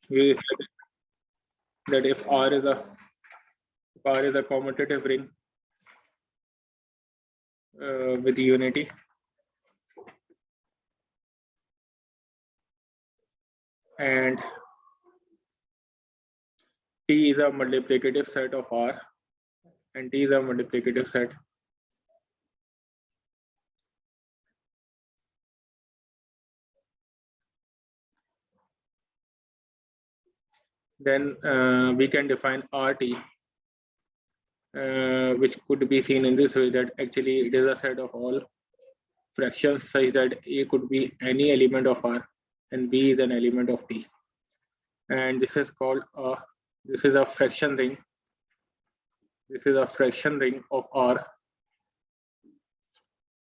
we said that if R is a commutative ring with unity, and T is a multiplicative set of R, and T is a multiplicative set then we can define RT, which could be seen in this way, that actually it is a set of all fractions such that A could be any element of R and B is an element of T. And this is called this is a fraction ring. This is a fraction ring of R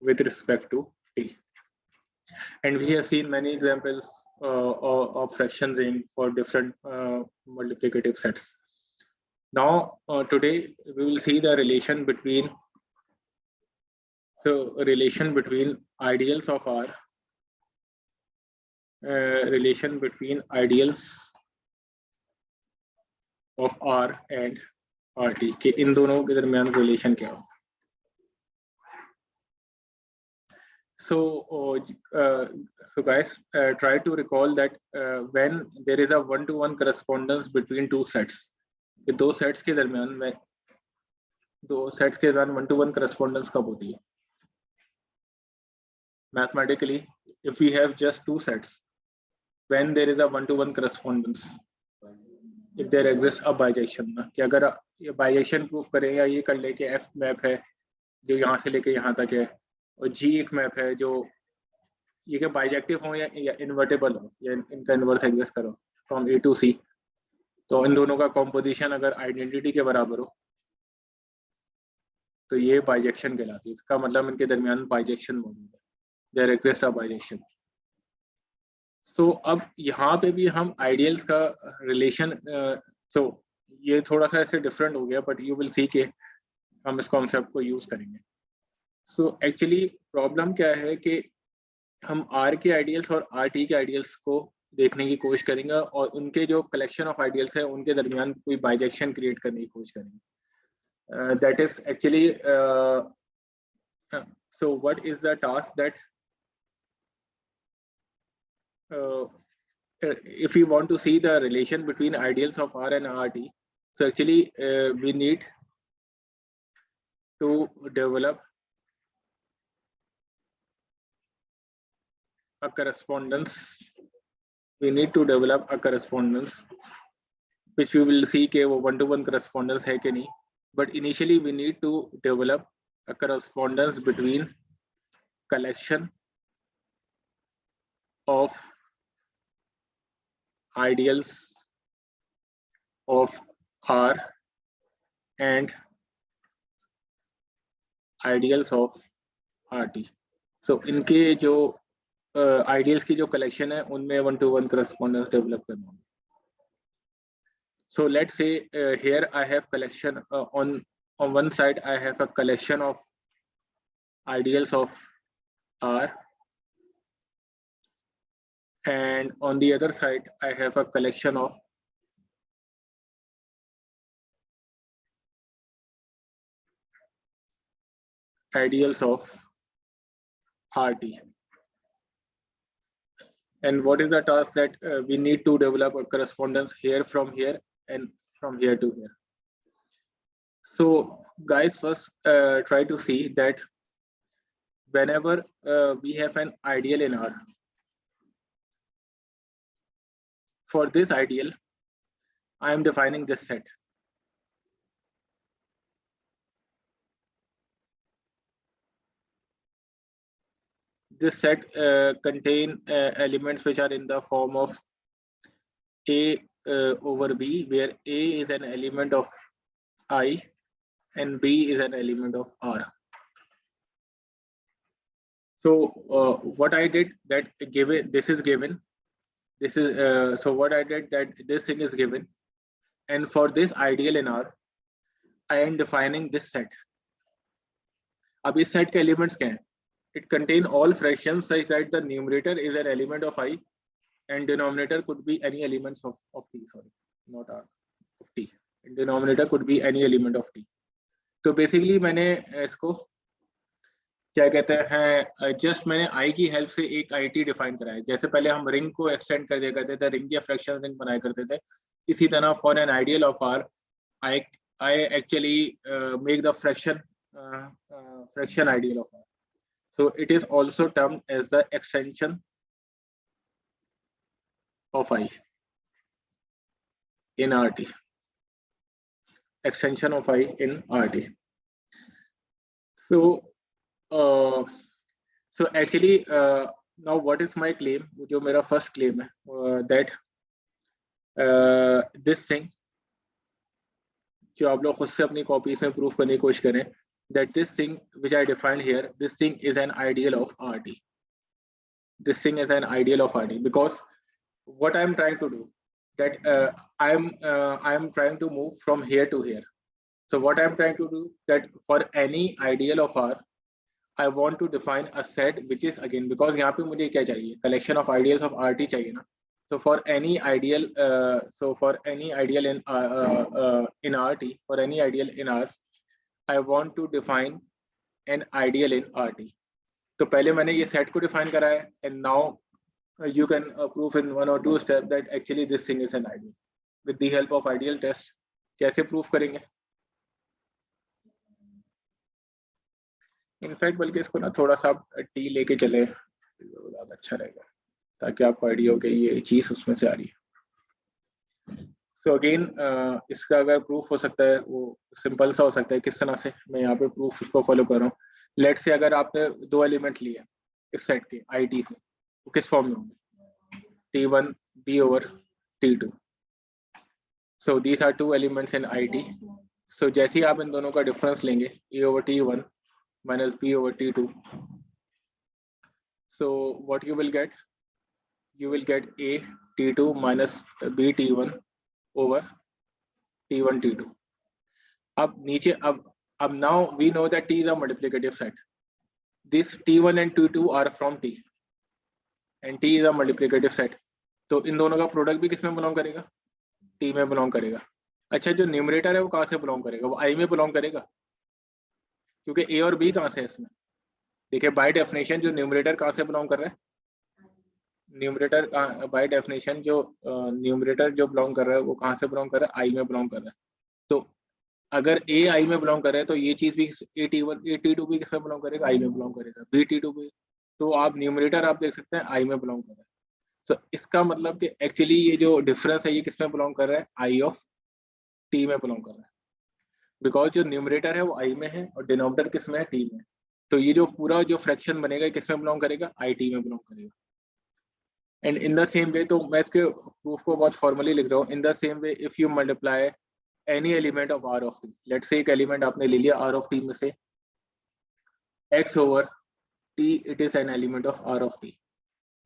with respect to T. And we have seen many examples of fraction ring for different multiplicative sets. Now, today we will see the relation between ideals of R, relation between ideals of R and RT कि इन दोनों के दरमियान relation क्या हो. So guys, try to recall that when there is a one-to-one correspondence between two sets, दो sets के दरमियान में one-to-one correspondence कब होती है? Mathematically, if we have just two sets, when there is a one-to-one correspondence, if there exists a bijection, कि अगर ये bijection proof करें या ये कर ले कि F मैप है जो यहाँ से लेके यहाँ तक है और G एक मैप है जो ये क्या बाइजेक्टिव हो या इन्वर्टेबल हो या इनका इन्वर्स एग्जिस्ट करो फ्रॉम A to C, तो इन दोनों का कॉम्पोजिशन अगर आइडेंटिटी के बराबर हो तो ये बाइजेक्शन कहलाती है. इसका मतलब इनके दरमियान बाइजेक्शन मौजूद है, देयर एग्जिस्ट अ बाइजेक्शन. सो अब यहाँ पे भी हम आइडियल्स का रिलेशन, ये थोड़ा सा ऐसे डिफरेंट हो गया बट यू विल सी के हम इस कॉन्सेप्ट को यूज करेंगे. सो एक्चुअली प्रॉब्लम क्या है कि हम R के आइडियल्स और RT के आइडियल्स को देखने की कोशिश करेंगे और उनके जो कलेक्शन ऑफ आइडियल्स है उनके दरमियान कोई बाइजेक्शन क्रिएट करने की कोशिश करेंगे. That is actually so what is the task that if we want to see the relation between ideals of R and RT, so actually we need to develop a correspondence. We need to develop a correspondence which we will see कि वो one-to-one correspondence है कि नहीं. But initially we need to develop a correspondence between collection of ideals of R and ideals of RT. So इनके जो ideals की जो collection है उनमें one-to-one correspondence develop करना होगा. So let's say here I have collection on one side I have a collection of ideals of R, and on the other side I have a collection of ideals of RT. And what is the task that we need to develop a correspondence here from here and from here to here. So guys, first try to see that whenever we have an ideal in R, for this ideal I am defining this set. This set contain elements which are in the form of A over B, where A is an element of I and B is an element of R. So what I did that given this is given, this is so what I did that this thing is given, and for this ideal in R I am defining this set. अब इस set के elements क्या हैं? It contain all fractions such that the numerator is an element of I and denominator could be any elements of t, sorry, not r, of t, and denominator could be any element of t. तो basically मैंने इसको क्या कहते हैं, just मैंने आई की help से एक आई टी डिफाइन कराया। जैसे पहले हम रिंग को एक्सटेंड कर दिया करते थे, रिंग के फ्रैक्शन रिंग बनाया करते थे, इसी तरह for an ideal of R I actually make the fraction ideal of R. So it is also termed as the extension of I in RT. Extension of I in RT. So actually now what is my claim? जो मेरा first claim है that this thing जो आप लोग खुद से अपनी copies में प्रूफ करने की कोशिश करें, that this thing which I defined here, this thing is an ideal of RT. This thing is an ideal of RT because what I am trying to do, that I am trying to move from here to here. So what I am trying to do, that for any ideal of R, I want to define a set which is again, because यहाँ पे मुझे क्या चाहिए, collection of ideals of RT चाहिए ना. So for any ideal, in RT, for any ideal in R, I want to define an ideal in RT. तो पहले मैंने ये सेट को डिफाइन करा है, and now you can prove in 1 or 2 steps that actually this thing is an ideal with the help of ideal test. कैसे proof करेंगे? In fact बल्कि इसको ना थोड़ा सा टी लेके चले तो ज़्यादा अच्छा रहेगा, ताकि आपको आइडिया हो कि ये चीज़ उसमें से आ रही है। सो अगेन इसका अगर प्रूफ हो सकता है वो सिंपल सा हो सकता है। किस तरह से? मैं यहाँ पे प्रूफ इसको फॉलो कर रहा हूँ। लेट से अगर आपने 2 एलिमेंट लिए इस सेट के आई टी से, वो किस फॉर्म में होंगे? T1 B over T2. So these are 2 elements in IT. So जैसे ही आप इन दोनों का डिफरेंस लेंगे, A over T1 minus B over T2. So what you will get? You will get A T2 minus B T1 over T1 T2. अब नीचे अब now we know that T is a multiplicative set. This T1 and T2 are from T, and T is a multiplicative set. तो इन दोनों का product भी किस में belong करेगा? टी में बिलोंग करेगा। अच्छा, जो न्यूमरेटर है वो कहाँ से बिलोंग करेगा? वो आई में बिलोंग करेगा, क्योंकि ए और बी कहाँ से है इसमें? देखिए बाय डेफिनेशन जो न्यूमरेटर कहाँ से बिलोंग कर रहा है? न्यूमरेटर बाय डेफिनेशन जो न्यूमरेटर जो बिलोंग कर रहा है वो कहाँ से बिलोंग कर रहा है? आई में बिलोंग कर रहा है। तो अगर ए आई में बिलोंग कर रहा है तो ये चीज भी A T2 भी किसमें बिलोंग करेगा? आई में बिलोंग करेगा। B T2 भी, तो आप न्यूमरेटर आप देख सकते हैं आई में बिलोंग कर रहा है। So, इसका मतलब कि एक्चुअली ये जो डिफरेंस है ये किसमें बिलोंग कर रहा है? आई ऑफ टी में बिलोंग कर रहा है, बिकॉज जो न्यूमरेटर है वो आई में है और डिनोमिनेटर किसमें है? टी में। तो ये जो पूरा जो फ्रैक्शन बनेगा किसमें बिलोंग करेगा? आई टी में बिलोंग करेगा। एंड इन द सेम वे, तो मैं इसके प्रूफ को बहुत फॉर्मली लिख रहा हूँ। In the same way if you multiply any element of R of T, let's say एक एलिमेंट आपने ले लिया आर ऑफ टी में से, x over T, it is an element of R of T.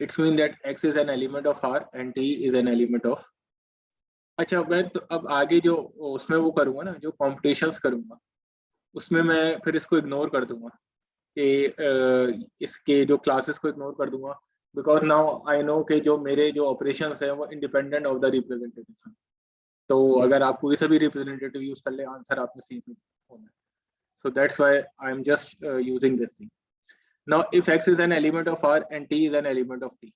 It's mean that x is an element of R and t is an element of. अच्छा, मैं तो अब आगे जो उसमें वो करूँगा ना, जो कॉम्पिटिशन्स करूँगा उसमें मैं फिर इसको इग्नोर कर दूंगा कि इसके जो क्लासेस को इग्नोर कर दूंगा, बिकॉज नाउ आई नो कि जो मेरे जो ऑपरेशंस हैं वो इंडिपेंडेंट ऑफ द रिप्रेजेंटेटिव। तो अगर आप कोई सा भी रिप्रेजेंटेटिव यूज कर ले, आंसर आपने सेम होना है। So that's why I am just using this thing. Now, if x is an element of R and t is an element of t,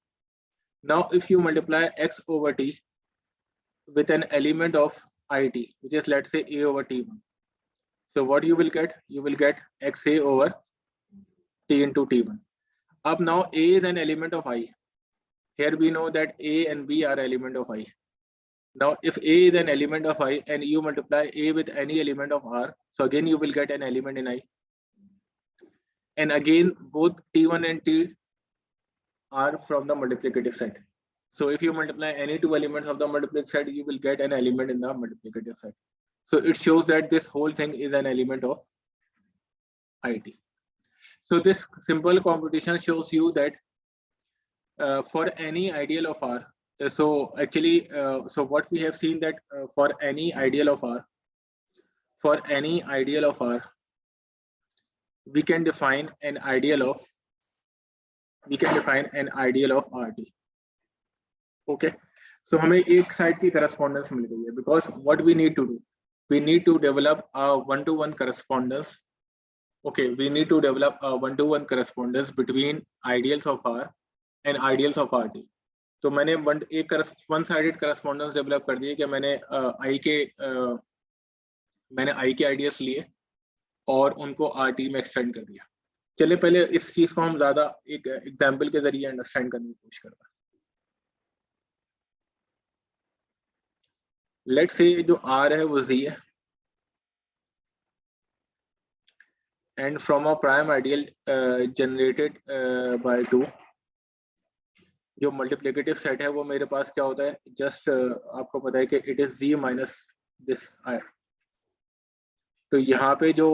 now if you multiply x over t with an element of it, which is let's say a over t1, so what you will get? You will get xa over t into t1. Up now a is an element of I. Here we know that a and b are element of I. Now if a is an element of I and you multiply a with any element of R, so again you will get an element in I. And again, both T1 and T are from the multiplicative set. So if you multiply any 2 elements of the multiplicative set, you will get an element in the multiplicative set. So it shows that this whole thing is an element of IT. So this simple computation shows you that for any ideal of R, so actually, so what we have seen that for any ideal of R, we can define an ideal of RT. Okay, so हमें एक side की correspondence मिल गई है, because what we need to do, we need to develop a one-to-one correspondence. Okay, we need to develop a one-to-one correspondence between ideals of R and ideals of RT. तो मैंने एक one sided correspondence develop कर दिया कि मैंने आई के ideals लिए और उनको आरटी में एक्सटेंड कर दिया। चलिए पहले इस चीज को हम ज्यादा एक एग्जांपल के जरिए अंडरस्टैंड करने की कोशिश करते हैं। लेट्स से जो आर है वो जी है, and from a prime ideal generated by 2, जो मल्टीप्लिकेटिव सेट है वो मेरे पास क्या होता है, जस्ट आपको पता है कि it is G minus this I. तो यहाँ पे जो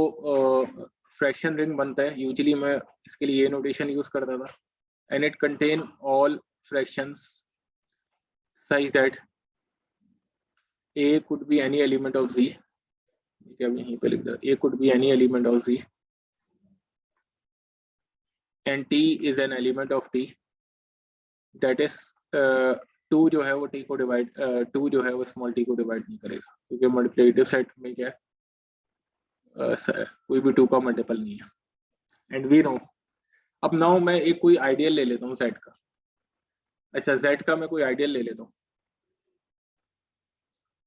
फ्रैक्शन रिंग बनता है, यूजुअली मैं इसके लिए ये नोटेशन यूज करता था, and it contain all fractions such that A could be any element of Z, यहीं पे लिख दो, A could be any element of Z, and T is an element of T, that is 2 जो है वो T को divide 2 जो है वो स्मॉल t को डिवाइड नहीं करेगा, क्योंकि मल्टीप्लिकेटिव सेट में क्या है, कोई भी 2 का मल्टीपल नहीं है, एंड वी नो। अब नाउ मैं एक कोई आइडियल ले लेता हूँ Z का। अच्छा, Z का मैं कोई आइडियल ले लेता हूँ,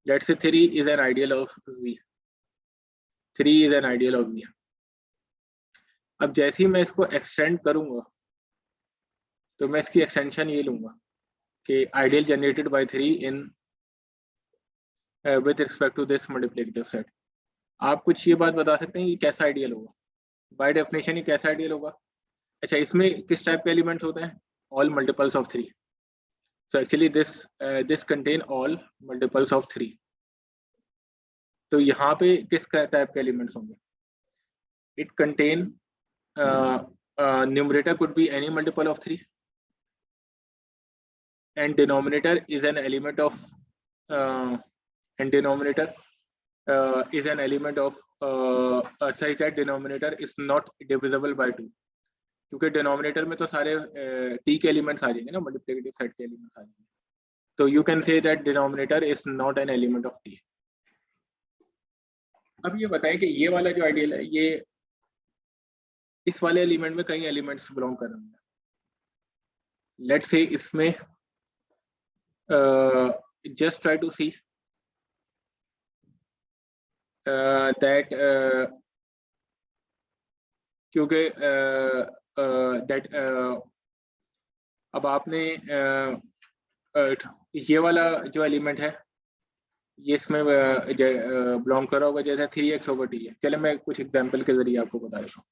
let's say 3 is an ideal of Z, 3 is an ideal of Z। अब जैसे ही मैं इसको एक्सटेंड करूंगा तो मैं इसकी एक्सटेंशन ये लूंगा कि ideal generated by 3 in with respect to this multiplicative set. आप कुछ ये बात बता सकते हैं कि कैसा आइडियल होगा? बाय डेफिनेशन ये कैसा आइडियल होगा? अच्छा, इसमें किस टाइप के एलिमेंट्स होते हैं? All multiples of 3। So actually this contain all multiples of 3। तो यहाँ पे किस टाइप के एलिमेंट्स होंगे? It contain numerator could be any multiple of 3, and denominator is an element of is an element of such that denominator is not divisible by 2, क्योंकि denominator में तो सारे t के एलिमेंट्स आ जाएंगे ना, मल्टीप्लिकेटिव सेट के elements आ जाएंगे, तो you can say that denominator is not an element of t। अब ये बताएं कि ये वाला जो आइडियल है, ये इस वाले एलिमेंट में कई एलिमेंट्स बिलोंग कर रहे हैं। लेट्स से इसमें just try to see that क्योंकि that अब आपने ये वाला जो एलिमेंट है ये इसमें बिलोंग कर रहा होगा, जैसे 3x/t है। चले मैं कुछ एग्जांपल के जरिए आपको बता देता हूँ।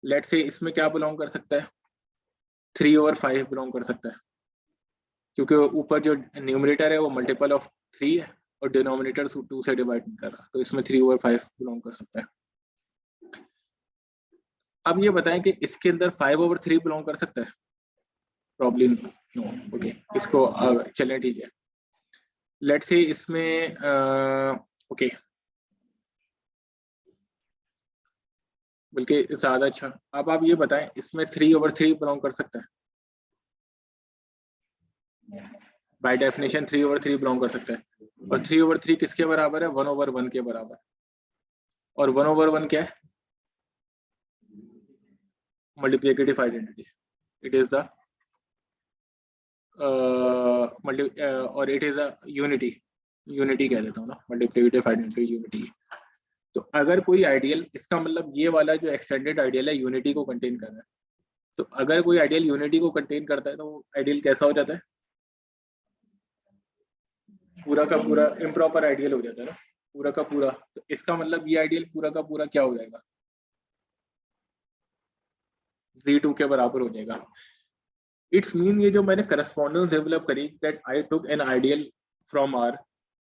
लेट्स से इसमें क्या बिलोंग कर सकता है, 3/5 बिलोंग कर सकता है, क्योंकि ऊपर जो न्यूमरेटर है वो मल्टीपल ऑफ 3 है और डिनोमिनेटर 2 से डिवाइड नहीं कर रहा, तो इसमें 3/5 बिलोंग कर सकता है। अब ये बताएं कि इसके अंदर 5/3 बिलोंग कर सकता है? Problem no. ओके, इसको चलें, ठीक है। लेट्स से इसमें ओके, बल्कि ज्यादा अच्छा, अब आप ये बताएं इसमें 3/3 बिलोंग कर सकता है? बाय डेफिनेशन 3/3 बिलोंग कर सकता है, और 3/3 किसके बराबर है? 1/1 के बराबर। और 1/1 क्या है? Multiplicative identity. It is the और इट इज अ यूनिटी कह देता हूँ ना, मल्टीप्लिकेटिव आइडेंटिटी यूनिटी। तो अगर कोई आइडियल, इसका मतलब ये वाला जो एक्सटेंडेड आइडियल है यूनिटी को कंटेन कर रहा है, तो अगर कोई आइडियल यूनिटी को कंटेन करता है तो वो आइडियल कैसा हो जाता है? पूरा का पूरा इम्प्रॉपर आइडियल हो जाता है ना, पूरा का पूरा। तो इसका मतलब ये आइडियल पूरा का पूरा क्या हो जाएगा? Z2 के बराबर हो जाएगा। इट्स मीन ये जो मैंने करस्पॉन्डेंस डेवलप करी, that I took an ideal from R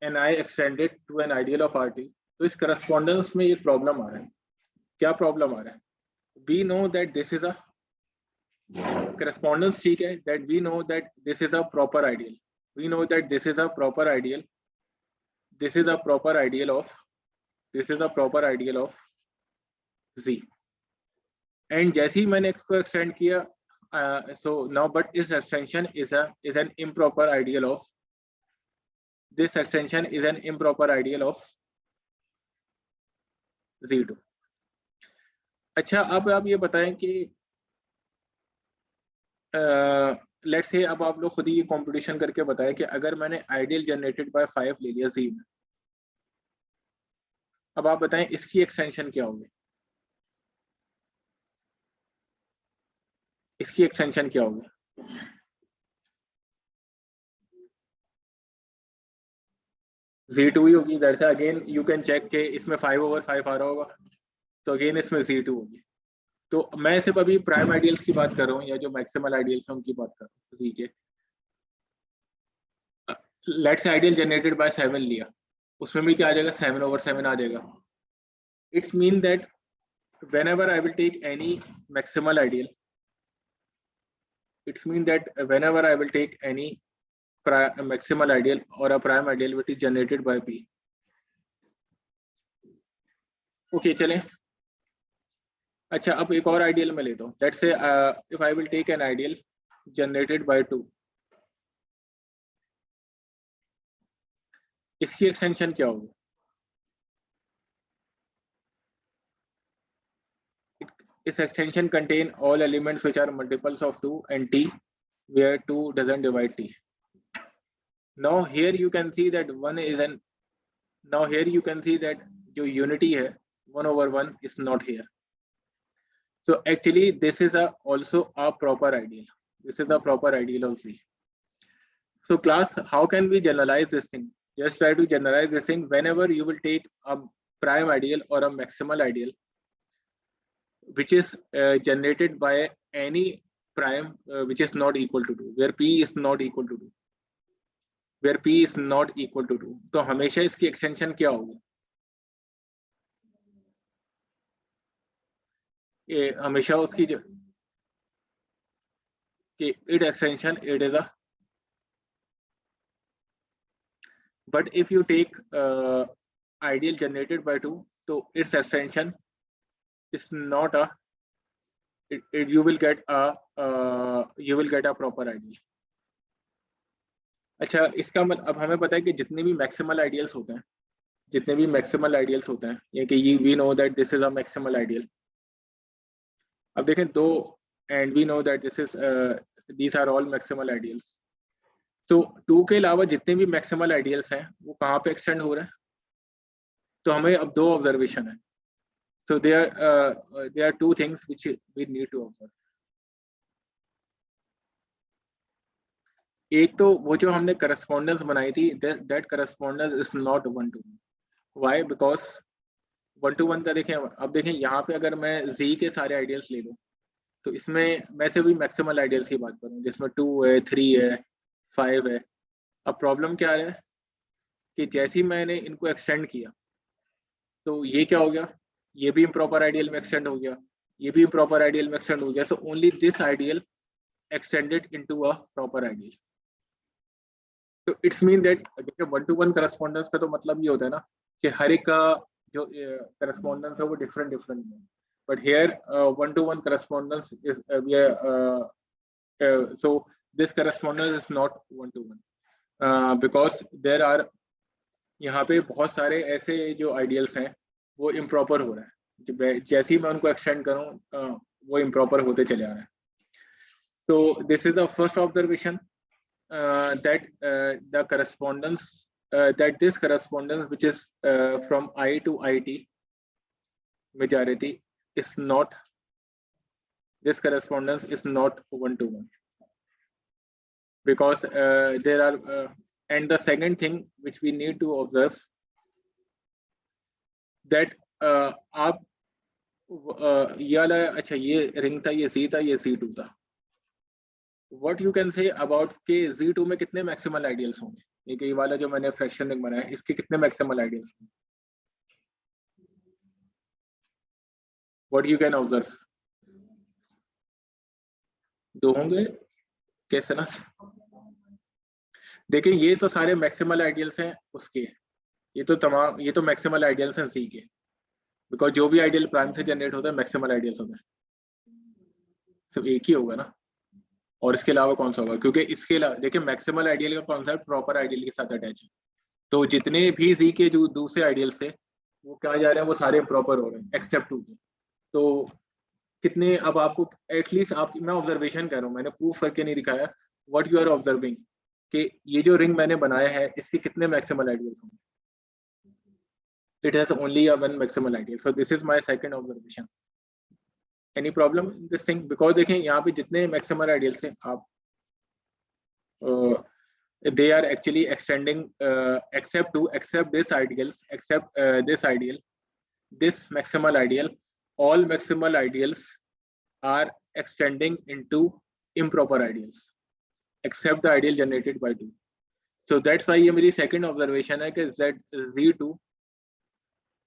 and I extended to an ideal of RT। तो इस करस्पॉन्डेंस में एक प्रॉब्लम आ रहा है। क्या प्रॉब्लम आ रहा है? We know that this is a correspondence, ठीक है, that we know that this is a proper ideal, we know that this is a proper ideal, this is a proper ideal of, this is a proper ideal of Z, and जैसे ही मैंने इसको extend किया so now, but this extension is an improper ideal of this extension is an improper ideal of Z2. अच्छा, अब आप ये बताएं कि लेट्स से अब आप लोग खुद ही ये कंपटीशन करके बताएं कि अगर मैंने आइडियल जनरेटेड बाय 5 ले लिया Z में, अब आप बताएं इसकी एक्सटेंशन क्या होगी, इसकी एक्सटेंशन क्या होगी? Z2 ही होगी। That's again you can check के इसमें 5/5 आ रहा होगा, तो अगेन इसमें Z2 होगी। तो मैं सिर्फ अभी प्राइम आइडियल्स की बात कर रहा हूँ या जो मैक्सिमल आइडियल्स हैं उनकी बात कर रहा हूँ Z के। लेट्स आइडियल जनरेटेड बाय 7 लिया, उसमें भी क्या आ जाएगा, 7/7 आ जाएगा। It's mean that whenever I will take any maximal ideal, it's mean that whenever I will take any maximal ideal or a prime ideal which is generated by P. Okay, चलें। अच्छा, अब एक और आइडियल में लेता हूँ। Let's say if I will take an ideal generated by 2, इसकी extension क्या होगी? This extension contain all elements which are multiples of 2 and T, where 2 doesn't divide T. Now here you can see that जो unity है 1/1 is not here. So actually this is also a proper ideal. This is a proper ideal of Z. So class, how can we generalize this thing? Just try to generalize this thing. Whenever you will take a prime ideal or a maximal ideal which is generated by any prime which is not equal to 2, where P is not equal to 2, where P is not equal to 2, तो हमेशा इसकी extension क्या होगी? ये हमेशा उसकी जो कि it extension it is a, but if you take ideal generated by 2, so its extension is not a you will get a proper ideal. अच्छा, इसका मतलब अब हमें पता है कि जितने भी मैक्सिमल आइडियल्स होते हैं ये कि we know that this is a maximal ideal. अब देखें दो, and we know that these are all maximal ideals. So 2 के अलावा जितने भी मैक्सिमल आइडियल्स हैं वो कहाँ पे एक्सटेंड हो रहे हैं? तो हमें अब 2 ऑब्जर्वेशन है। सो there are 2 things which we need to observe. एक तो वो जो हमने करस्पॉन्डेंस बनाई थी, that correspondence is not 1-1. Why? Because 1-1 का देखें, अब देखें यहाँ पे अगर मैं Z के सारे आइडियल्स ले लूँ तो इसमें मैं से भी मैक्सिमल आइडियल्स की बात करूँ जिसमें 2 है, 3 है, 5 है। अब प्रॉब्लम क्या है कि जैसे ही मैंने इनको एक्सटेंड किया तो ये क्या हो गया, ये भी इम्प्रॉपर आइडियल में एक्सटेंड हो गया, ये भी इम्प्रॉपर आइडियल में एक्सटेंड हो गया। So only this ideal extended into a proper ideal. तो इट्स मीन दैट 1-1 करस्पॉन्डेंस का तो मतलब ये होता है ना कि हर एक का जो करस्पॉन्डेंस है वो डिफरेंट है, but here 1-1 correspondence is so this correspondence is not 1-1 because there are यहाँ पे बहुत सारे ऐसे जो आइडियल्स हैं वो इम्प्रॉपर हो रहे हैं, जैसे ही मैं उनको एक्सटेंड करूँ वो इम्प्रॉपर होते चले आ रहे हैं। So this is the first observation that the correspondence that this correspondence which is from I to IT majority is not, this correspondence is not 1-1 because there are and the second thing which we need to observe that आप ये वाला, अच्छा ये ring था, ये Z था, ये Z2 था। What you can say about के Z2 में कितने मैक्सिमल आइडियल्स होंगे? ये वाला जो मैंने फ्रैक्शन रिंग बनाया इसके कितने मैक्सिमल आइडियल्स होंगे? What you can observe? 2 होंगे। कैसे ना? देखिए ये तो सारे मैक्सिमल आइडियल्स हैं उसके, ये तो मैक्सिमल आइडियल्स हैं Z के, बिकॉज जो भी आइडियल प्राइम से जनरेट होता है मैक्सिमल आइडियल्स होता है, सिर्फ एक ही होगा ना। और इसके अलावा कौन सा होगा, क्योंकि इसके अलावा देखिए मैक्सिमल आइडियल का कॉन्सेप्ट प्रॉपर आइडियल के साथ अटैच है, तो जितने भी जी के जो दूसरे आइडियल से वो क्या जा रहे हैं वो सारे प्रॉपर हो रहे हैं एक्सेप्ट टू। तो कितने, अब आपको एटलीस्ट आप, मैं ऑब्जर्वेशन कर रहा हूँ, मैंने प्रूफ करके नहीं दिखाया, व्हाट यू आर ऑब्जर्विंग कि ये जो रिंग मैंने बनाया है इसके कितने मैक्सिमल आइडियल्स होंगे, it has only a one maximal ideal, so this is my second observation. Any problem in this thing? Because देखें यहाँ पे जितने maximal ideals हैं आप they are actually extending except this ideals, except this ideal, this maximal ideal, all maximal ideals are extending into improper ideals except the ideal generated by 2. So that's why ये मेरी second observation है कि Z2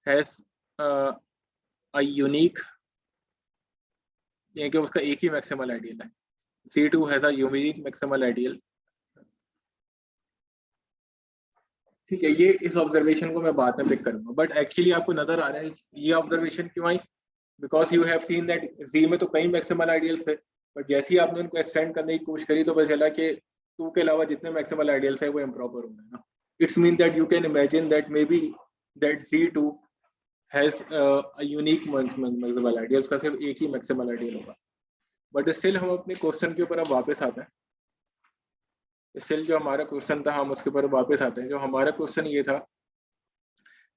has a unique, ये कि उसका एक ही maximal ideal है, C2 has a unique maximal ideal. ठीक है, ये इस ऑब्जर्वेशन को मैं बाद में पिक करूंगा, बट एक्चुअली आपको नजर आ रहा है ये ऑब्जर्वेशन क्यों आई, because you have seen that Z में तो कई मैक्सिमल आइडियल्स थे, बट जैसे ही आपने उनको एक्सटेंड करने की कोशिश करी तो पता चला कि 2 के अलावा जितने मैक्सिमल आइडियल्स है वो इम्प्रॉपर हो रहे हैं ना. It's mean that you can imagine that may be that Z2 has a unique maximal ideal, उसका सिर्फ एक ही मैक्सिमल आइडियल होगा. बट स्टिल हम अपने क्वेश्चन के ऊपर अब वापस आते हैं. स्टिल जो हमारा क्वेश्चन था हम उसके ऊपर वापस आते हैं. जो हमारा क्वेश्चन ये था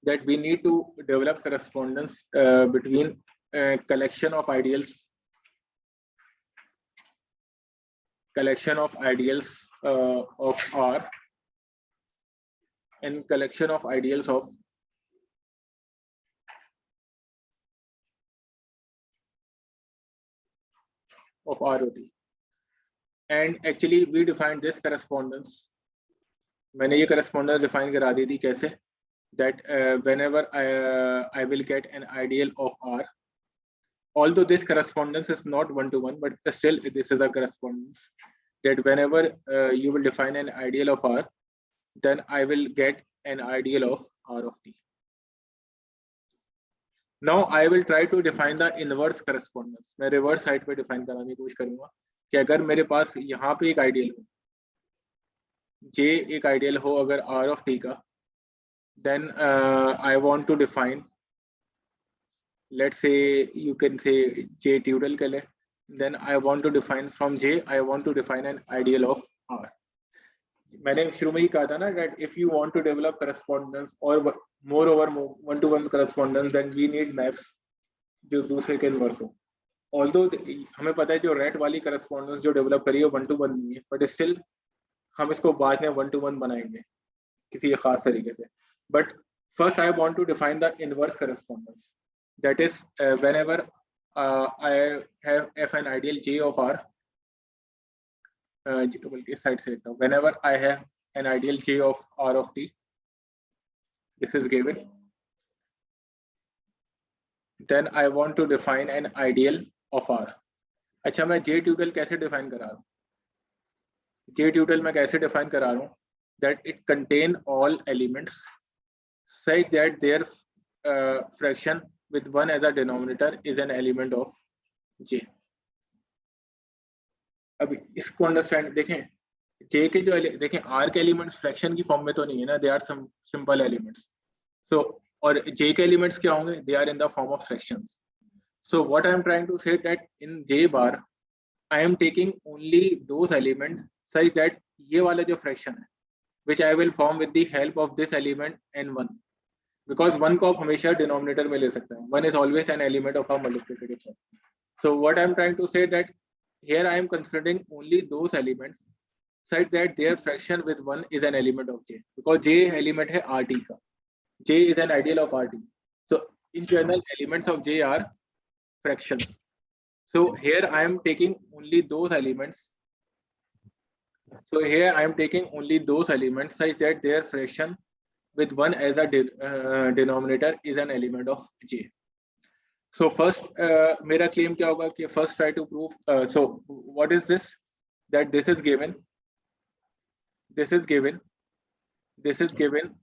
that we need to develop correspondence between collection of ideals of R and collection of ideals of ROT. And actually we defined this correspondence. मैंने ये correspondence define करा दी थी कैसे, that whenever I will get an ideal of R, although this correspondence is not one-to-one, but still this is a correspondence, that whenever you will define an ideal of R, then I will get an ideal of R of T. Now I will try to define the inverse correspondence. मैं reverse side पे define कराने की कोशिश करूँगा कि अगर मेरे पास यहाँ पे एक ideal हो, J एक ideal हो अगर R of T का, then I want to define, let's say you can say J tutorial के लिए, then I want to define from J, I want to define an ideal of R. मैंने शुरू में ही कहा था ना that if you want to develop correspondence or moreover one-to-one correspondence, then we need maps जो दूसरे के इनवर्स हो. Although हमें पता है जो रेट वाली correspondence जो डेवलप करी है वन टू वन नहीं है, बट स्टिल हम इसको बाद में वन टू वन बनाएंगे किसी खास तरीके से. But first I want to define the inverse correspondence. That is whenever I have f an ideal J of R, इस साइड से लिखता हूँ, whenever I have an ideal J of R of T, this is given, then I want to define an ideal of R. अच्छा, मैं J tutorial कैसे define करा रहा हूँ? J tutorial मैं कैसे डिफाइन करा रहा हूँ? That it contain all elements such that their fraction with 1 as a denominator is an element of J. अभी इसको अंडरस्टैंड देखें, J के जो देखें R के एलिमेंट्स फ्रैक्शन की फॉर्म में तो नहीं है ना, they are some simple elements. So और J के एलिमेंट्स क्या होंगे? They are in the form of fractions. So what I am trying to say that in J bar I am taking only those element such that ये वाला जो fraction है which I will form with the help of this element n1, because 1 को आप हमेशा denominator में ले सकते हैं. 1 is always an element of a multiplicative form. So what I am trying to say that here I am considering only those elements such that their fraction with 1 is an element of J, because J element है RT का. J is an ideal of RT. So in general elements of J are fractions. So here I am taking only those elements. So here I am taking only those elements such that their fraction with 1 as a denominator is an element of J. So first मेरा claim क्या होगा कि first try to prove, so what is this, that this is given,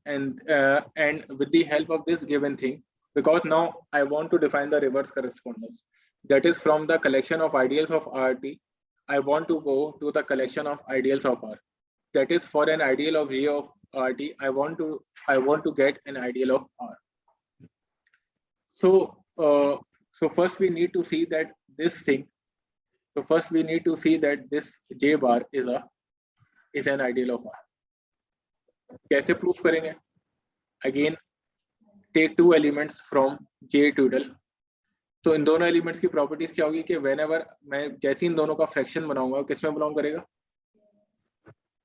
and with the help of this given thing, because now I want to define the reverse correspondence, that is from the collection of ideals of RT I want to go to the collection of ideals of R. That is, for an ideal of J of RT, I want to get an ideal of R. So first we need to see that this thing. So first we need to see that this J bar is an ideal of R. कैसे proof करेंगे? Again, take two elements from J total. तो इन दोनों elements की properties क्या होगी कि whenever मैं जैसे इन दोनों का फ्रैक्शन बनाऊंगा किसमें बिलोंग करेगा?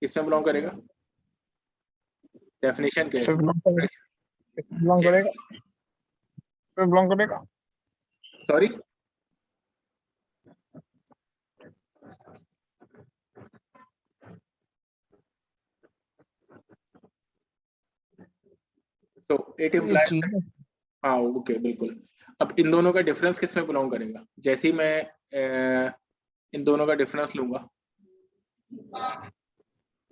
किसमें बिलोंग करेगा? डेफिनेशन क्या है? बिलोंग करेगा सॉरी, सो इट इम्प्लाइज, हाँ ओके बिल्कुल। अब इन दोनों का डिफरेंस किसमें बिलोंग करेगा? जैसे ही मैं इन दोनों का डिफरेंस लूंगा,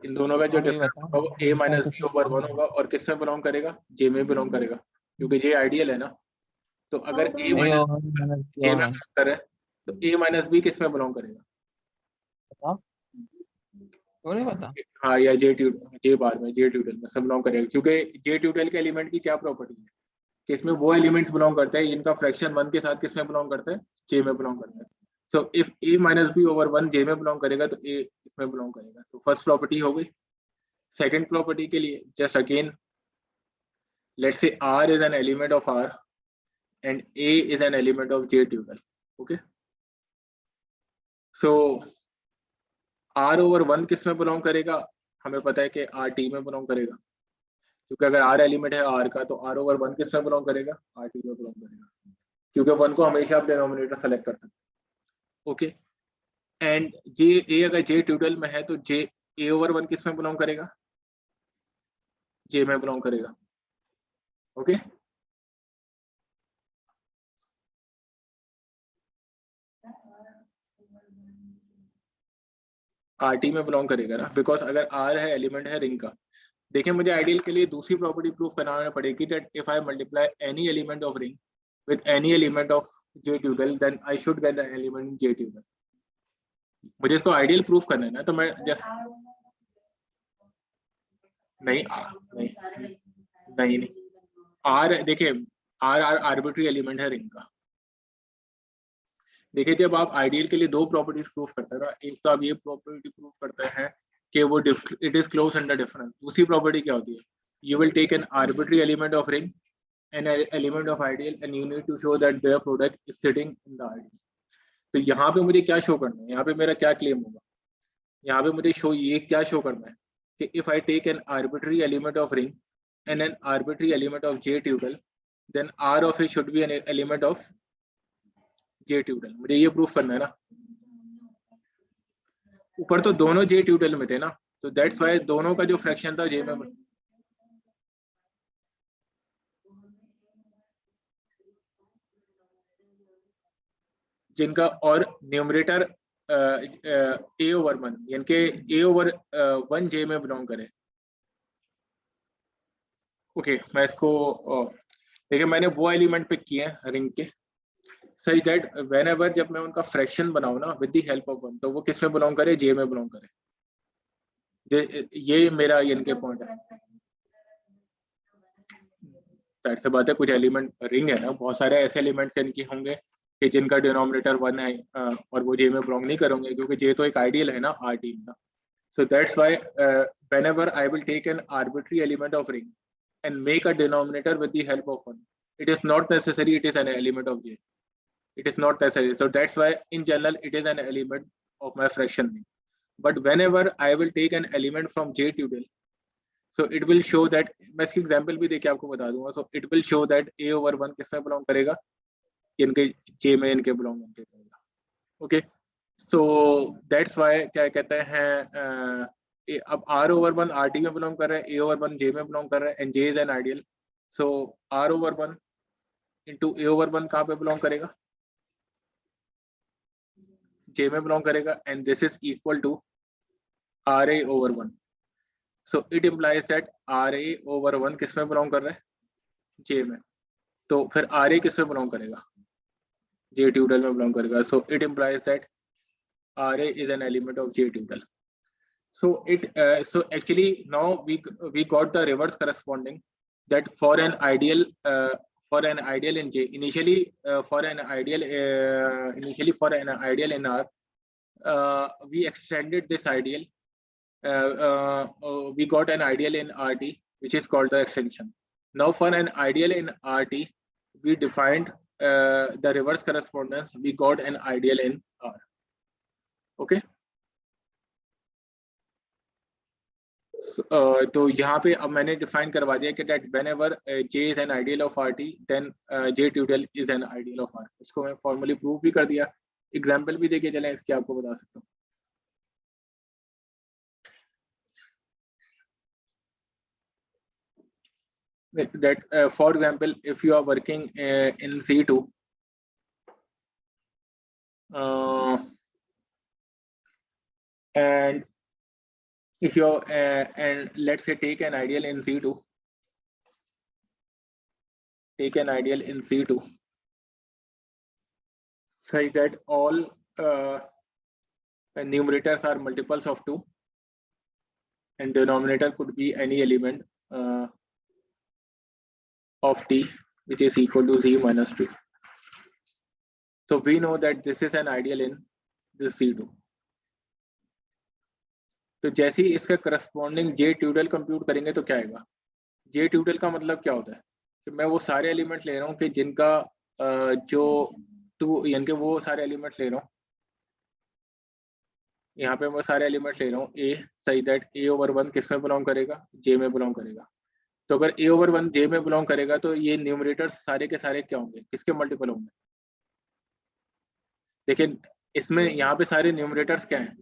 इन दोनों का जो डिफरेंस होगा वो a माइनस बी ओवर 1 होगा और किसमें बिलोंग करेगा? J में बिलोंग करेगा, क्योंकि J आइडियल है ना। तो अगर a माइनस J में बिलोंग करे तो a माइनस बी किसमें बिलोंग करेगा? नहीं पता। हाँ, या J बार में, J ट्यूटल में सब बिलोंग करेगा, क्योंकि J ट्यूटल के एलिमेंट की क्या प्रॉपर्टी है कि इसमें वो एलिमेंट्स बिलोंग करते हैं जिनका फ्रैक्शन 1 के साथ किसमें बिलोंग करता है? J में बिलोंग करता है। So if a minus b over 1 J में बिलोंग करेगा तो a इसमें बिलोंग करेगा। तो फर्स्ट प्रॉपर्टी हो गई। सेकंड प्रॉपर्टी के लिए just again let's say R is an element of R and A is an element of J tuple. Okay, so R over 1 किस में बिलोंग करेगा? हमें पता है कि R T में बिलोंग करेगा, क्योंकि अगर R एलिमेंट है R का तो R over 1 किस में बिलोंग करेगा? R T में बिलोंग करेगा, क्योंकि 1 को हमेशा आप डिनोमिनेटर सेलेक्ट कर सकते हैं। ओके, एंड J A अगर J ट्यूटल में है तो J A over 1 किस में बिलोंग करेगा? J में बिलोंग करेगा। ओके, RT में बिलोंग करेगा ना, बिकॉज अगर R है एलिमेंट है रिंग का। देखिए मुझे आइडियल के लिए दूसरी प्रॉपर्टी प्रूफ कराना पड़ेगी that if I multiply any element of ring with any element of J tilde then I should get the element in J tilde. मुझे इसको आइडियल प्रूफ करना है ना, तो मैं जस्ट नहीं नहीं नहीं R देखिए R आर्बिट्री एलिमेंट है रिंग का। देखिए जब आप आइडियल के लिए दो प्रॉपर्टीज प्रूफ करते हैं ना, एक तो आप ये प्रॉपर्टी प्रूफ करते हैं कि वो it is close under difference. दूसरी प्रॉपर्टी क्या होती है? You will take an arbitrary element of ring an element of ideal and you need to show that their product is sitting in the ideal. तो यहाँ पे मुझे क्या show करना है? यहाँ पे मेरा क्या क्लेम होगा? यहाँ पे मुझे ये क्या शो करना है कि if I take an arbitrary element of ring and an arbitrary element of J tilde then R of a should be an element of J tilde. मुझे ये प्रूफ करना है ना। ऊपर तो दोनों J ट्यूटल में थे ना, तो दैट्स वाई दोनों का जो फ्रैक्शन था J में, जिनका और न्यूमरेटर A ओवर 1 यानी कि A ओवर 1 J में बिलोंग करे। ओके, मैं इसको देखिए मैंने वो एलिमेंट पिक किए हैं रिंग के सही दैट व्हेनेवर जब मैं उनका फ्रैक्शन बनाऊं ना विद द हेल्प ऑफ 1 तो वो किस में बिलोंग करे? J में बिलोंग करे। ये मेरा इनके पॉइंट है। दैट से बात है, कुछ एलिमेंट रिंग है ना, बहुत सारे ऐसे एलिमेंट्स इनके होंगे कि जिनका डिनोमिनेटर 1 है और वो J में बिलोंग नहीं करेंगे, क्योंकि J तो एक आइडियल है ना R टीम का। So that's why whenever I will take an arbitrary element of ring and make a denominator with the help of 1, it is not necessary it is an element of J. It is not necessary. So that's why in general it is an element of my fraction ring. But whenever I will take an element from J tuple, so it will show that, मैं इसकी example भी देके आपको बता दूंगा। So it will show that A over 1 किस में belong करेगा? इनके J में इनके बिलोंग करेगा। ओके, सो दैट्स वाई क्या कहते हैं अब R over 1 RT में बिलोंग कर रहा है, A over 1 J में बिलोंग कर रहा है and J is an ideal. So R over 1 into A over 1 कहाँ पे बिलोंग करेगा? J में बिलोंग करेगा and this is equal to RA over 1। So it implies that RA over 1 किस में बिलोंग कर रहा है? J में। तो फिर RA किस में बिलोंग करेगा? J ट्यूटल में बिलोंग करेगा। सो it implies that Ra is an element of J tuple. So so actually now we got the reverse corresponding, that for an ideal in J, initially for an ideal in R, we extended this ideal. We got an ideal in RT, which is called the extension. Now for an ideal in RT, we defined the reverse correspondence. We got an ideal in R. Okay. तो यहाँ पे अब मैंने define करवा दिया कि that whenever J is an ideal of RT, then J tuple is an ideal of R. इसको मैं फॉर्मली प्रूव भी कर दिया, एग्जाम्पल भी देके चलें इसके, आपको बता सकता हूँ. That for example, if you are working in C2, and if you and let's say take an ideal in C2, such that all numerators are multiples of 2 and denominator could be any element of t which is equal to z minus 2. So we know that this is an ideal in this C2. तो जैसे ही इसका corresponding J ट्यूडल compute करेंगे तो क्या आएगा? J ट्यूडल का मतलब क्या होता है कि मैं वो सारे एलिमेंट ले रहा हूँ कि जिनका जो 2 यानी कि वो सारे एलिमेंट ले रहा हूँ, यहाँ पे मैं सारे एलिमेंट ले रहा हूँ A, सही दैट A ओवर 1 किस में बिलोंग करेगा? J में बिलोंग करेगा. तो अगर A ओवर 1 J में बिलोंग करेगा तो ये न्यूमरेटर सारे के सारे क्या होंगे? किसके मल्टीपल होंगे? देखिए इसमें यहाँ पे सारे न्यूमरेटर्स क्या हैं?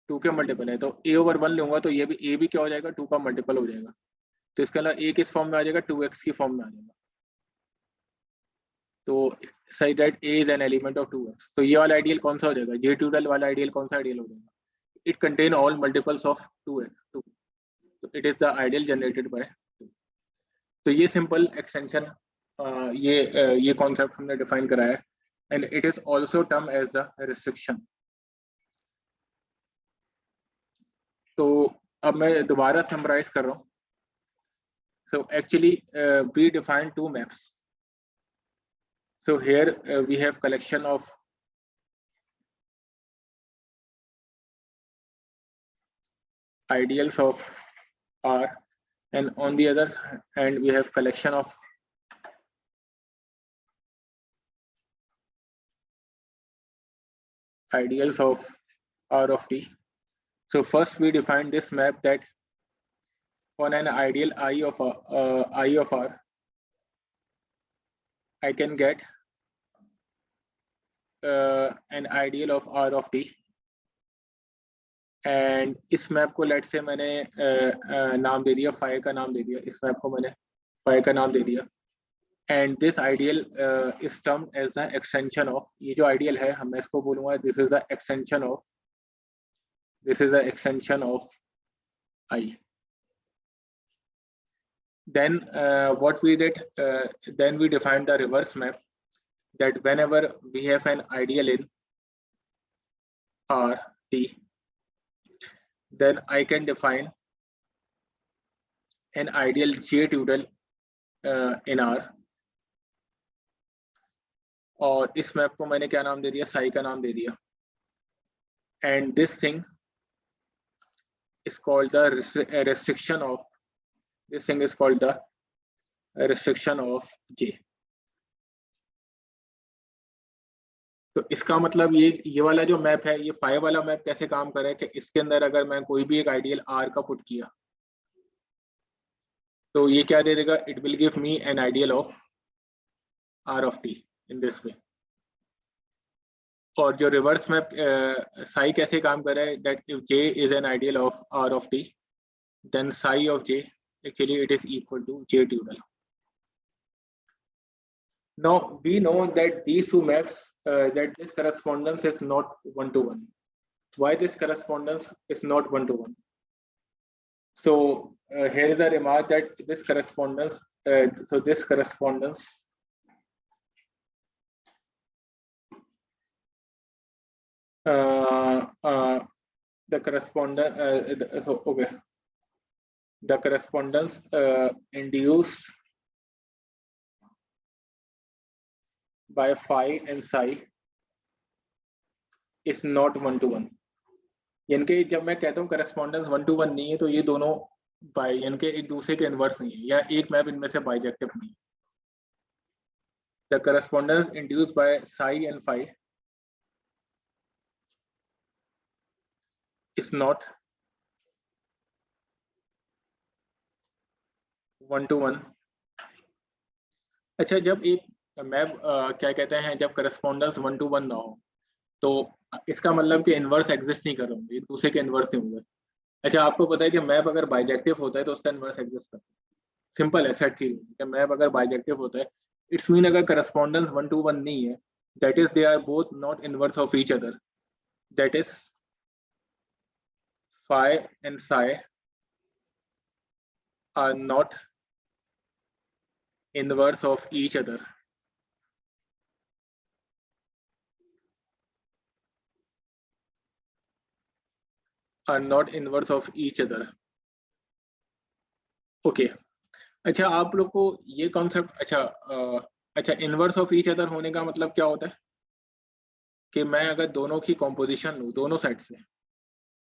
2 के मल्टीपल है. तो A ओवर 1 लूंगा तो ये भी A भी क्या हो जाएगा? 2 का मल्टीपल हो जाएगा. तो इसका मतलब A किस फॉर्म में आ जाएगा? 2x की फॉर्म में आ जाएगा. तो सही that A is an element of 2x. तो ये वाला आइडियल कौन सा हो जाएगा? J ट्यूडल वाला आइडियल कौन सा आइडियल हो जाएगा? It contain all multiples of 2x. तो it is the ideal generated by 2. तो ये सिंपल एक्सटेंशन, ये कॉन्सेप्ट हमने डिफाइन कराया है, and it is also term as the restriction. तो अब मैं दोबारा समराइज कर रहा हूँ. So actually we define 2 maps. So here we have collection of ideals of R, and on the other hand we have collection of ideals of R of T. So first we define this map that for an ideal I of R, I can get an ideal of R of T, and इस map को late से मैंने नाम दे दिया, phi का नाम दे दिया. इस मैप को मैंने फाई का नाम दे दिया, and this ideal is termed as the extension of, ये जो आइडियल है मैं इसको बोलूंगा this is the extension of I. Then what we did, then we defined the reverse map, that whenever we have an ideal in R T, then I can define an ideal J tuple in R. और इस map को मैंने क्या नाम दे दिया? साई का नाम दे दिया. And this thing is called the restriction of, this thing is called the restriction of J. तो इसका मतलब ये वाला जो मैप है, ये 5 वाला मैप कैसे काम कर रहा है कि इसके अंदर अगर मैं कोई भी एक आइडियल R का पुट किया तो ये क्या दे देगा? It will give me N ideal of R of T in this way. और जो रिवर्स मैप साई कैसे काम कर रहा है, that if J is an ideal of R of T, then psi of J actually it is equal to J tuple. Now we know that these two maps, that this correspondence is not one-to-one. Why this correspondence is not one-to-one? So here is a remark that this correspondence, the correspondence okay, the correspondence induced by phi and psi is not 1-to-1. यानी कि जब मैं कहता हूँ correspondence 1-to-1 नहीं है तो ये दोनों बाई यानी कि एक दूसरे के इनवर्स नहीं है या एक मैप इनमें से बाइजेक्टिव नहीं है. The correspondence induced by psi and phi is not 1-to-1. अच्छा, जब एक मैप क्या कहते हैं, जब करस्पॉन्डेंस 1-to-1 ना हो तो इसका मतलब कि इनवर्स एग्जिस्ट नहीं कर रहे, एक दूसरे के इनवर्स नहीं होंगे. अच्छा, आपको पता है कि मैप अगर बाइजेक्टिव होता है तो उसका इनवर्स एग्जिस्ट करता है. सिंपल है, सेट चीज कि मैप अगर बाइजेक्टिव होता है इट्स मीन अगर करस्पॉन्डेंस 1-to-1 नहीं है, that is they are both not inverse of each other, that is phi and psi are not inverse of each other. Are not inverse of each other. Okay. अच्छा, आप लोग को ये concept अच्छा inverse of each other होने का मतलब क्या होता है कि मैं अगर दोनों की कॉम्पोजिशन लूँ दोनों साइड से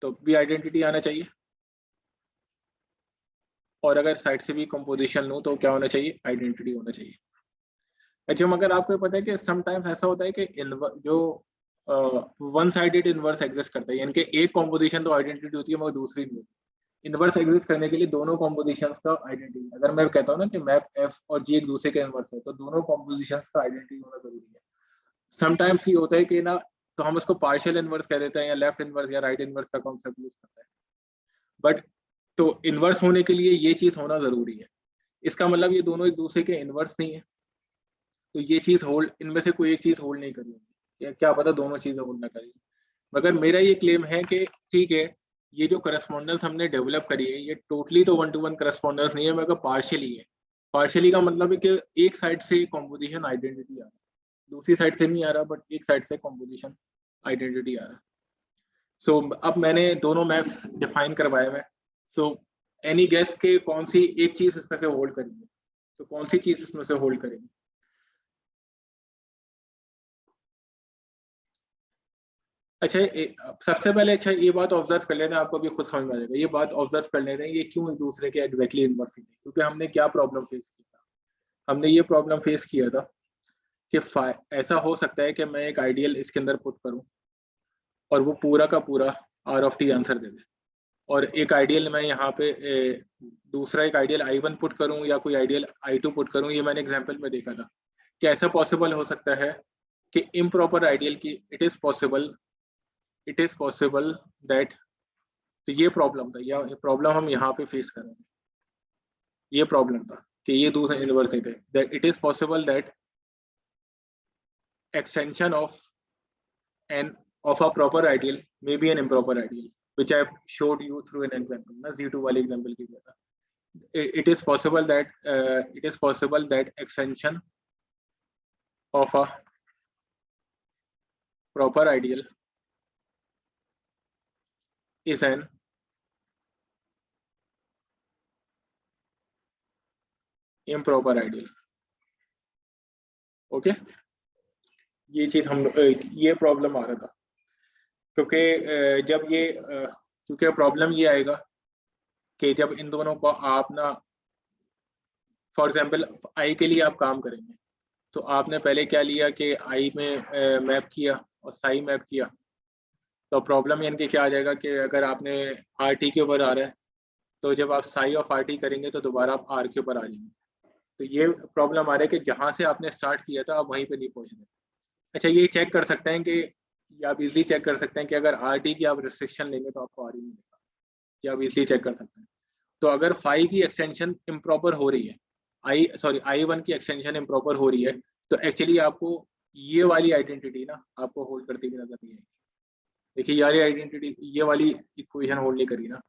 तो भी आइडेंटिटी आना चाहिए, और अगर साइड से भी कॉम्पोजिशन लूँ तो क्या होना चाहिए, आइडेंटिटी होना चाहिए. अच्छा, मगर आपको पता है कि समटाइम्स ऐसा होता है कि जो वन साइडेड इनवर्स एग्जिस्ट करता है, यानी कि एक कॉम्पोजिशन तो आइडेंटिटी होती है मगर दूसरी नहीं होती. इनवर्स एग्जिस्ट करने के लिए दोनों कॉम्पोजिशंस का आइडेंटिटी, अगर मैं कहता हूँ ना कि मैप एफ और जी एक दूसरे के इनवर्स है तो दोनों कॉम्पोजिशंस का आइडेंटिटी होना जरूरी है. समटाइम्स ये होता है कि ना तो हम उसको पार्शियल इनवर्स कह देते हैं या लेफ्ट इनवर्स या राइट इनवर्स का कॉन्सेप्ट यूज करते हैं, बट तो इनवर्स होने के लिए ये चीज होना जरूरी है. इसका मतलब ये दोनों एक दूसरे के इनवर्स नहीं है तो ये चीज होल्ड, इनमें से कोई एक चीज होल्ड नहीं करेगी, क्या पता दोनों चीजें होल्ड ना करेगी. मगर मेरा ये क्लेम है कि ठीक है, ये जो करस्पॉन्डेंस हमने डेवलप करी है ये टोटली तो 1-to-1 करस्पॉन्डेंस नहीं है, मगर पार्शियली है. पार्शियली का मतलब है कि एक साइड से कॉम्पोजिशन आइडेंटिटी आ रहा है, दूसरी साइड से नहीं आ रहा, बट एक साइड से कॉम्पोजिशन आइडेंटिटी आ रहा है. सो अब मैंने दोनों मैप्स डिफाइन करवाए हुए. सो एनी गेस के कौन सी एक चीज इसमें से होल्ड करेंगे, तो कौन सी चीज इसमें से होल्ड करेंगे. अच्छा, सबसे पहले अच्छा ये बात ऑब्जर्व कर लेना, आपको भी खुद समझ में आ जाएगा. ये बात ऑब्जर्व कर लेते हैं ये क्यों एक दूसरे के एग्जैक्टली इनवर्स है, क्योंकि हमने क्या प्रॉब्लम फेस किया था. हमने ये प्रॉब्लम फेस किया था कि ऐसा हो सकता है कि मैं एक आइडियल इसके अंदर पुट करूं और वो पूरा का पूरा आर ऑफ टी आंसर दे दे, और एक आइडियल मैं यहाँ पे दूसरा एक आइडियल I1 पुट करूं या कोई आइडियल I2 पुट करूं. ये मैंने एग्जाम्पल में देखा था कि ऐसा पॉसिबल हो सकता है कि इम्प्रॉपर आइडियल की इट इज पॉसिबल दैट, तो ये प्रॉब्लम था, या प्रॉब्लम हम यहाँ पे फेस कर रहे हैं. ये प्रॉब्लम था कि ये दूसरे इनवर्स थे, that it is possible that extension of a proper ideal may be an improper ideal, which I showed you through an example. ना Z2 वाले example की दिया था. It is possible that extension of a proper ideal is an improper ideal. Okay, ये चीज हम ये problem आ रहा था क्योंकि जब ये क्योंकि प्रॉब्लम ये आएगा कि जब इन दोनों को आप ना फॉर एग्जांपल आई के लिए आप काम करेंगे तो आपने पहले क्या लिया कि आई में मैप किया और साई मैप किया, तो प्रॉब्लम यानी कि क्या आ जाएगा कि अगर आपने आर टी के ऊपर आ रहा है तो जब आप साई ऑफ आर टी करेंगे तो दोबारा आप आर के ऊपर आ जाएंगे. तो ये प्रॉब्लम आ रहा है कि जहाँ से आपने स्टार्ट किया था आप वहीं पे नहीं पहुँच रहे. अच्छा, ये चेक कर सकते हैं कि आप इजीली चेक कर सकते हैं कि अगर आर टी की आप रिस्ट्रिक्शन लेंगे तो आपको आर ही मिलेगा, ये आप इजीली चेक कर सकते हैं. तो अगर फाई की एक्सटेंशन इम्प्रॉपर हो रही है, I1 की एक्सटेंशन इम्प्रॉपर हो रही है, तो एक्चुअली आपको ये वाली आइडेंटिटी ना आपको होल्ड करती हुई नजर नहीं आएगी. देखिए ये वाली आइडेंटिटी, ये वाली इक्वेशन होल्ड नहीं करी ना,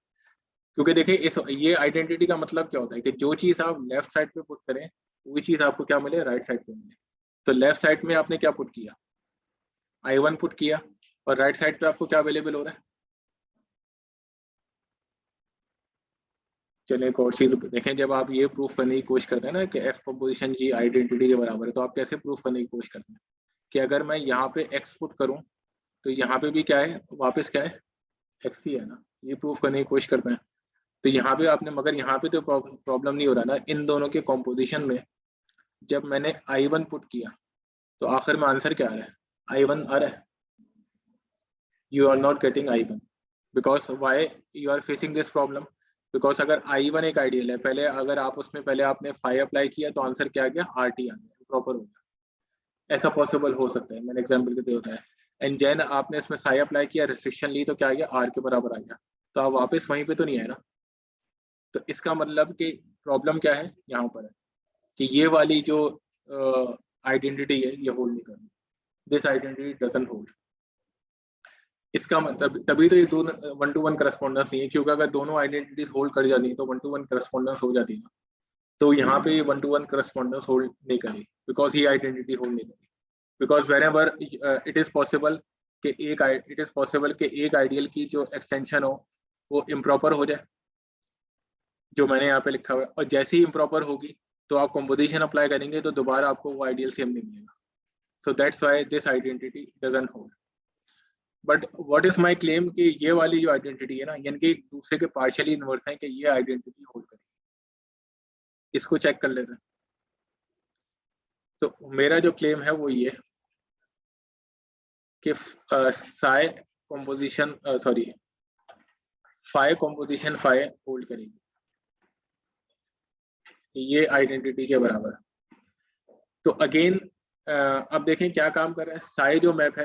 क्योंकि देखिए ये आइडेंटिटी का मतलब क्या होता है कि जो चीज आप लेफ्ट साइड पे पुट करें वही चीज आपको क्या मिले, राइट साइड पे मिले. तो लेफ्ट साइड में आपने क्या पुट किया, I1 पुट किया, और राइट साइड पे आपको क्या अवेलेबल हो रहा है? चलिए एक और चीज देखें, जब आप ये प्रूफ करने की कोशिश करते हैं ना कि एफ कंपोजिशन जी आइडेंटिटी के बराबर है, तो आप कैसे प्रूफ करने की कोशिश करते हैं कि अगर मैं यहाँ पे एक्स पुट करूँ तो यहाँ पे भी क्या है, वापस क्या है, एक्स ही है ना, ये प्रूफ करने की कोशिश करते हैं। तो यहाँ पे आपने, मगर यहाँ पे तो प्रॉब्लम नहीं हो रहा ना इन दोनों के कॉम्पोजिशन में। जब मैंने I1 पुट किया तो आखिर में आंसर क्या आ रहा है, I1 आ रहा है। You are not getting I1 because why you are facing this problem, because अगर I1 एक आइडियल है, पहले अगर आप उसमें पहले आपने फाई अप्लाई किया तो आंसर क्या आ गया, RT आ गया, प्रॉपर हो गया। ऐसा पॉसिबल हो सकता है, मैंने एग्जाम्पल के लिए बताया। एंड जेन आपने इसमें साई अप्लाई किया, रिस्ट्रिक्शन ली, तो क्या आ गया, R के बराबर आ गया। तो आप वापस वहीं पे तो नहीं आए ना। तो इसका मतलब कि प्रॉब्लम क्या है यहाँ पर है कि ये वाली जो आइडेंटिटी है ये होल्ड नहीं कर रही, दिस आइडेंटिटी डजंट होल्ड। इसका मतलब तभी तो ये दोनों 1-to-1 करस्पॉन्डेंस नहीं है, क्योंकि अगर दोनों आइडेंटिटीज होल्ड कर जाती तो 1-to-1 करस्पॉन्डेंस हो जाती ना। तो यहाँ पे ये 1-to-1 करस्पॉन्डेंस होल्ड नहीं करी बिकॉज ये आइडेंटिटी होल्ड नहीं करी। Because when ever it is possible कि एक आइडियल की जो एक्सटेंशन हो वो इम्प्रॉपर हो जाए, जो मैंने यहाँ पे लिखा हुआ है, और जैसे ही इम्प्रॉपर होगी तो आप कॉम्पोजिशन अप्लाई करेंगे तो दोबारा आपको वो आइडियल सेम नहीं मिलेगा। So that's why this identity doesn't hold. But what is my claim कि ये वाली जो आइडेंटिटी है ना, यानी कि एक दूसरे के पार्शियली इनवर्स है, कि ये आइडेंटिटी होल्ड करेगी। इसको चेक कर लेते हैं। तो मेरा जो क्लेम है वो ये कि psi composition sorry phi composition phi hold करेगी, ये आइडेंटिटी के बराबर। तो अगेन अब देखें क्या काम कर रहा है साई जो मैप है।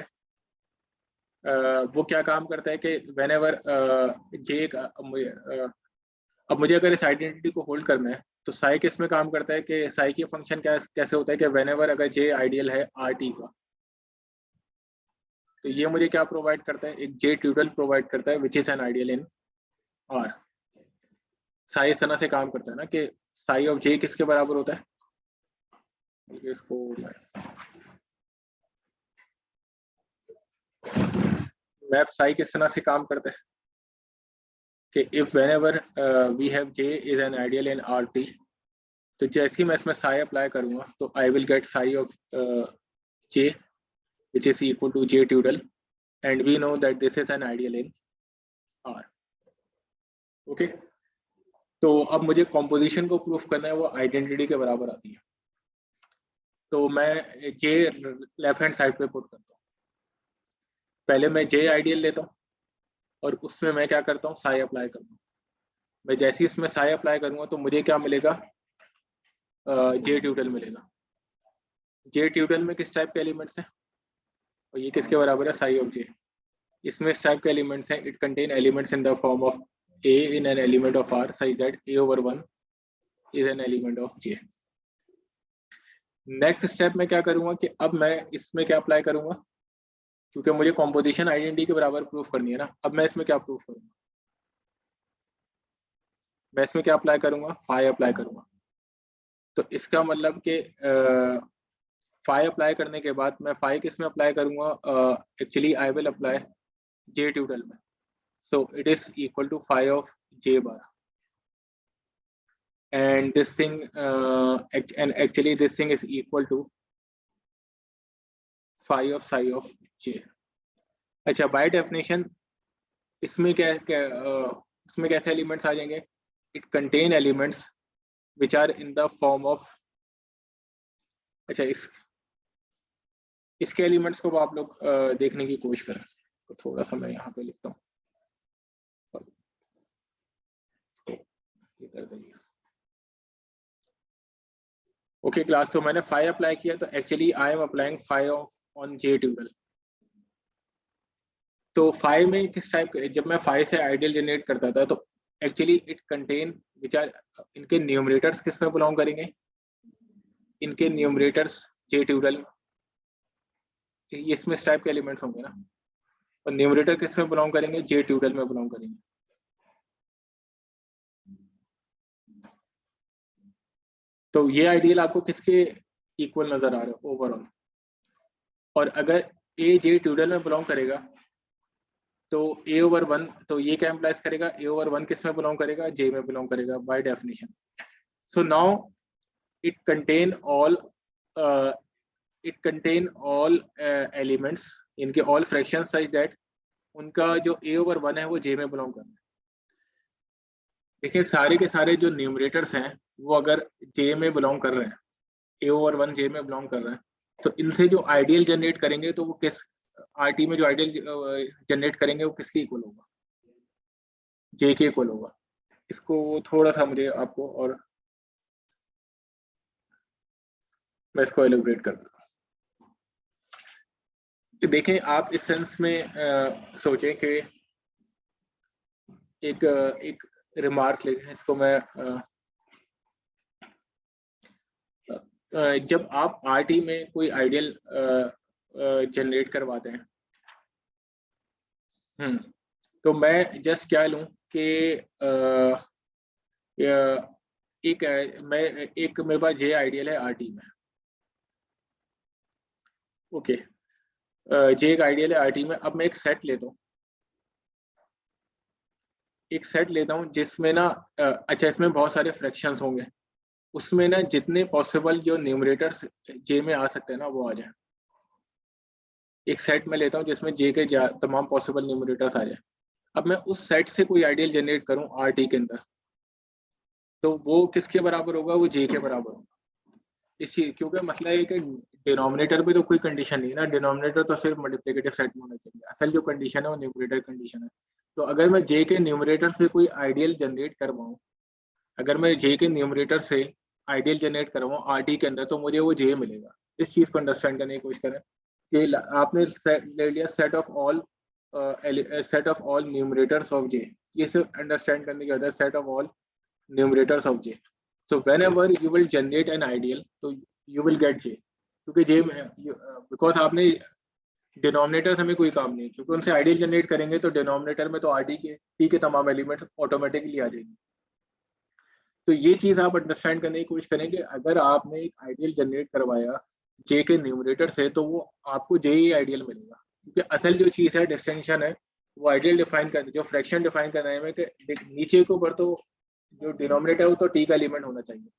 वो क्या काम करता है कि वेन एवर जे अब मुझे अगर इस आइडेंटिटी को होल्ड करना है तो साई किस में काम करता है कि साई की फंक्शन कैसे होता है कि वेन एवर अगर जे आइडियल है RT का, तो ये मुझे क्या प्रोवाइड करता है, एक जे ट्यूडल प्रोवाइड करता है which is an ideal in R। Sai इस तरह से काम करता है ना कि साई ऑफ जे किसके बराबर होता है, इसको मैप साई किस तरह से काम करता है कि if whenever we have J is an ideal in RT, तो जैसे ही मैं इसमें साई अप्लाई करूंगा तो I will get sigh of J which is equal to J Tudel, and we know that this is an ideal in R. Okay? तो अब मुझे composition को प्रूफ करना है, वो आइडेंटिटी के बराबर आती है। तो मैं J लेफ्ट हैंड साइड पे पुट करता हूँ। पहले मैं J आइडियल लेता हूँ और उसमें मैं क्या करता हूँ, साई अप्लाई करता हूँ। मैं जैसे ही इसमें साई अप्लाई करूँगा तो मुझे क्या मिलेगा, J ट्यूडल मिलेगा। J ट्यूडल में किस टाइप के एलिमेंट्स हैं, और ये किसके बराबर है, साई ऑफ J। इसमें इस टाइप के एलिमेंट्स हैं, it contain elements in the form of A in an element of R such that A/1 is an element of J। Next step में क्या करूंगा कि अब मैं इसमें क्या अप्लाई करूंगा, क्योंकि मुझे कॉम्पोजिशन आइडेंटिटी के बराबर प्रूफ करनी है ना। अब मैं इसमें क्या प्रूफ करूंगा, मैं इसमें क्या अप्लाई करूंगा, फाई अप्लाई करूंगा। तो इसका मतलब कि फाई अप्लाई करने के बाद मैं फाई किस में अप्लाई करूंगा, actually I will apply J ट्यूडल में। So it is equal to phi of J bar, and this thing and actually this thing is equal to phi of psi of J। अच्छा, by definition इसमें इसमें कैसे elements आ जाएंगे, it contain elements which are in the form of, अच्छा इसके elements को आप लोग देखने की कोशिश करें। तो थोड़ा सा मैं यहाँ पे लिखता हूँ, ओके क्लास। तो मैंने फाई अप्लाई किया, तो actually I am applying phi on J ट्यूडल। तो फाई में किस टाइप, जब मैं फाई से आइडियल जनरेट करता था तो actually it contain which are, इनके न्यूमरेटर्स किस में बिलोंग करेंगे, इनके न्यूमरेटर्स J ट्यूडल, इसमें इस टाइप के एलिमेंट्स होंगे ना, और न्यूमरेटर किस में बिलोंग करेंगे, J ट्यूडल में बिलोंग करेंगे। तो ये आइडियल आपको किसके इक्वल नजर आ रहा है ओवरऑल, और अगर A J ट्यूडल में बिलोंग करेगा तो a ओवर 1, तो ये क्या इम्प्लाइज करेगा, a ओवर 1 किस में बिलोंग करेगा, j में बिलोंग करेगा by definition. So now it contain all elements, इनके all fractions such that उनका जो a ओवर 1 है वो j में बिलोंग कर रहा है. देखिए सारे के सारे जो न्यूमरेटर्स हैं वो अगर j में बिलोंग कर रहे हैं, a ओवर 1 j में बिलोंग कर रहे हैं, तो इनसे जो आइडियल जनरेट करेंगे तो वो किस RT में जो आइडियल जनरेट करेंगे वो किसके इक्वल होगा, j के इक्वल होगा. इसको थोड़ा सा मुझे आपको, और मैं इसको एलिब्रेट कर देता हूँ. देखें आप इस सेंस में सोचें कि एक रिमार्क लिखें, इसको मैं जब आप RT में कोई आइडियल जनरेट करवाते हैं, तो मैं जस्ट क्या लूं कि मेरे पास J आइडियल है RT में. ओके, J एक आइडियल है RT में. अब मैं एक सेट लेता हूँ, जिसमें ना अच्छा इसमें बहुत सारे फ्रैक्शंस होंगे, उसमें ना जितने पॉसिबल जो न्यूमरेटर्स J में आ सकते हैं ना वो आ जाए. एक सेट में लेता हूँ जिसमें J के तमाम पॉसिबल न्यूमरेटर्स आ जाए. अब मैं उस सेट से कोई आइडियल जनरेट करूँ RT के अंदर, तो वो किसके बराबर होगा, वो J के बराबर होगा. इसी क्योंकि मसला है कि डिनोमिनेटर पे तो कोई कंडीशन नहीं है ना, डिनोमिनेटर तो सिर्फ मल्टीप्लिकेटिव सेट में होना चाहिए. असल जो कंडीशन है वो न्यूमरेटर कंडीशन है. तो अगर मैं J के न्यूमरेटर से कोई आइडियल जनरेट करवाऊँ, अगर मैं J के न्यूमरेटर से आइडियल जनरेट करवाऊँ RT के अंदर, तो मुझे वो J मिलेगा. इस चीज़ को अंडरस्टैंड करने की कोशिश करें कि आपने ले लिया set of all numerators of J. ये सिर्फ अंडरस्टैंड करने की वजह है, set of all numerators of J. So whenever you will generate an ideal, तो you will get J, क्योंकि J में because आपने डिनोमिनेटर हमें कोई काम नहीं, क्योंकि उनसे आइडियल जनरेट करेंगे तो डिनोमिनेटर में तो RT के T के तमाम एलिमेंट्स ऑटोमेटिकली आ जाएंगे. तो ये चीज़ आप अंडरस्टैंड करने की कोशिश करेंगे. अगर आपने एक आइडियल जनरेट करवाया J के न्यूमरेटर से, तो वो आपको J ही आइडियल मिलेगा, क्योंकि असल जो चीज़ है, डिस्टिंक्शन है, वो आइडियल डिफाइन करने, जो फ्रैक्शन डिफाइन करने में कि नीचे के ऊपर तो जो डिनोमिनेटर है वो तो T का एलिमेंट होना चाहिए.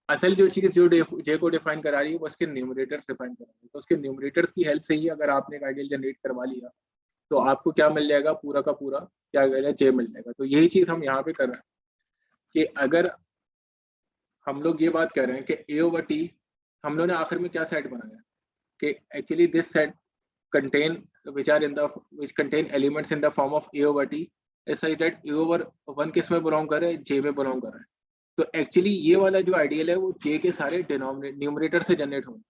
असल जो चीज़ जो J को डिफाइन करा रही है वो उसके न्यूमरेटर्स डिफाइन करा रही है. तो उसके न्यूमरेटर्स की हेल्प से ही अगर आपने एक आइडियल जनरेट करवा लिया तो आपको क्या मिल जाएगा, पूरा का पूरा क्या कह रहे हैं, J मिल जाएगा. तो यही चीज़ हम यहाँ पे कर रहे हैं कि अगर हम लोग ये बात कर रहे हैं कि A over T, हम लोग ने आखिर में क्या सेट बनाया कि actually this set contain which contain elements in the form of A over T is such that A over 1 किस में बिलोंग कर रहा है, J में बिलोंग कर रहा है. तो एक्चुअली ये वाला जो आइडियल है वो J के सारे न्यूमरेटर से जनरेट होंगे,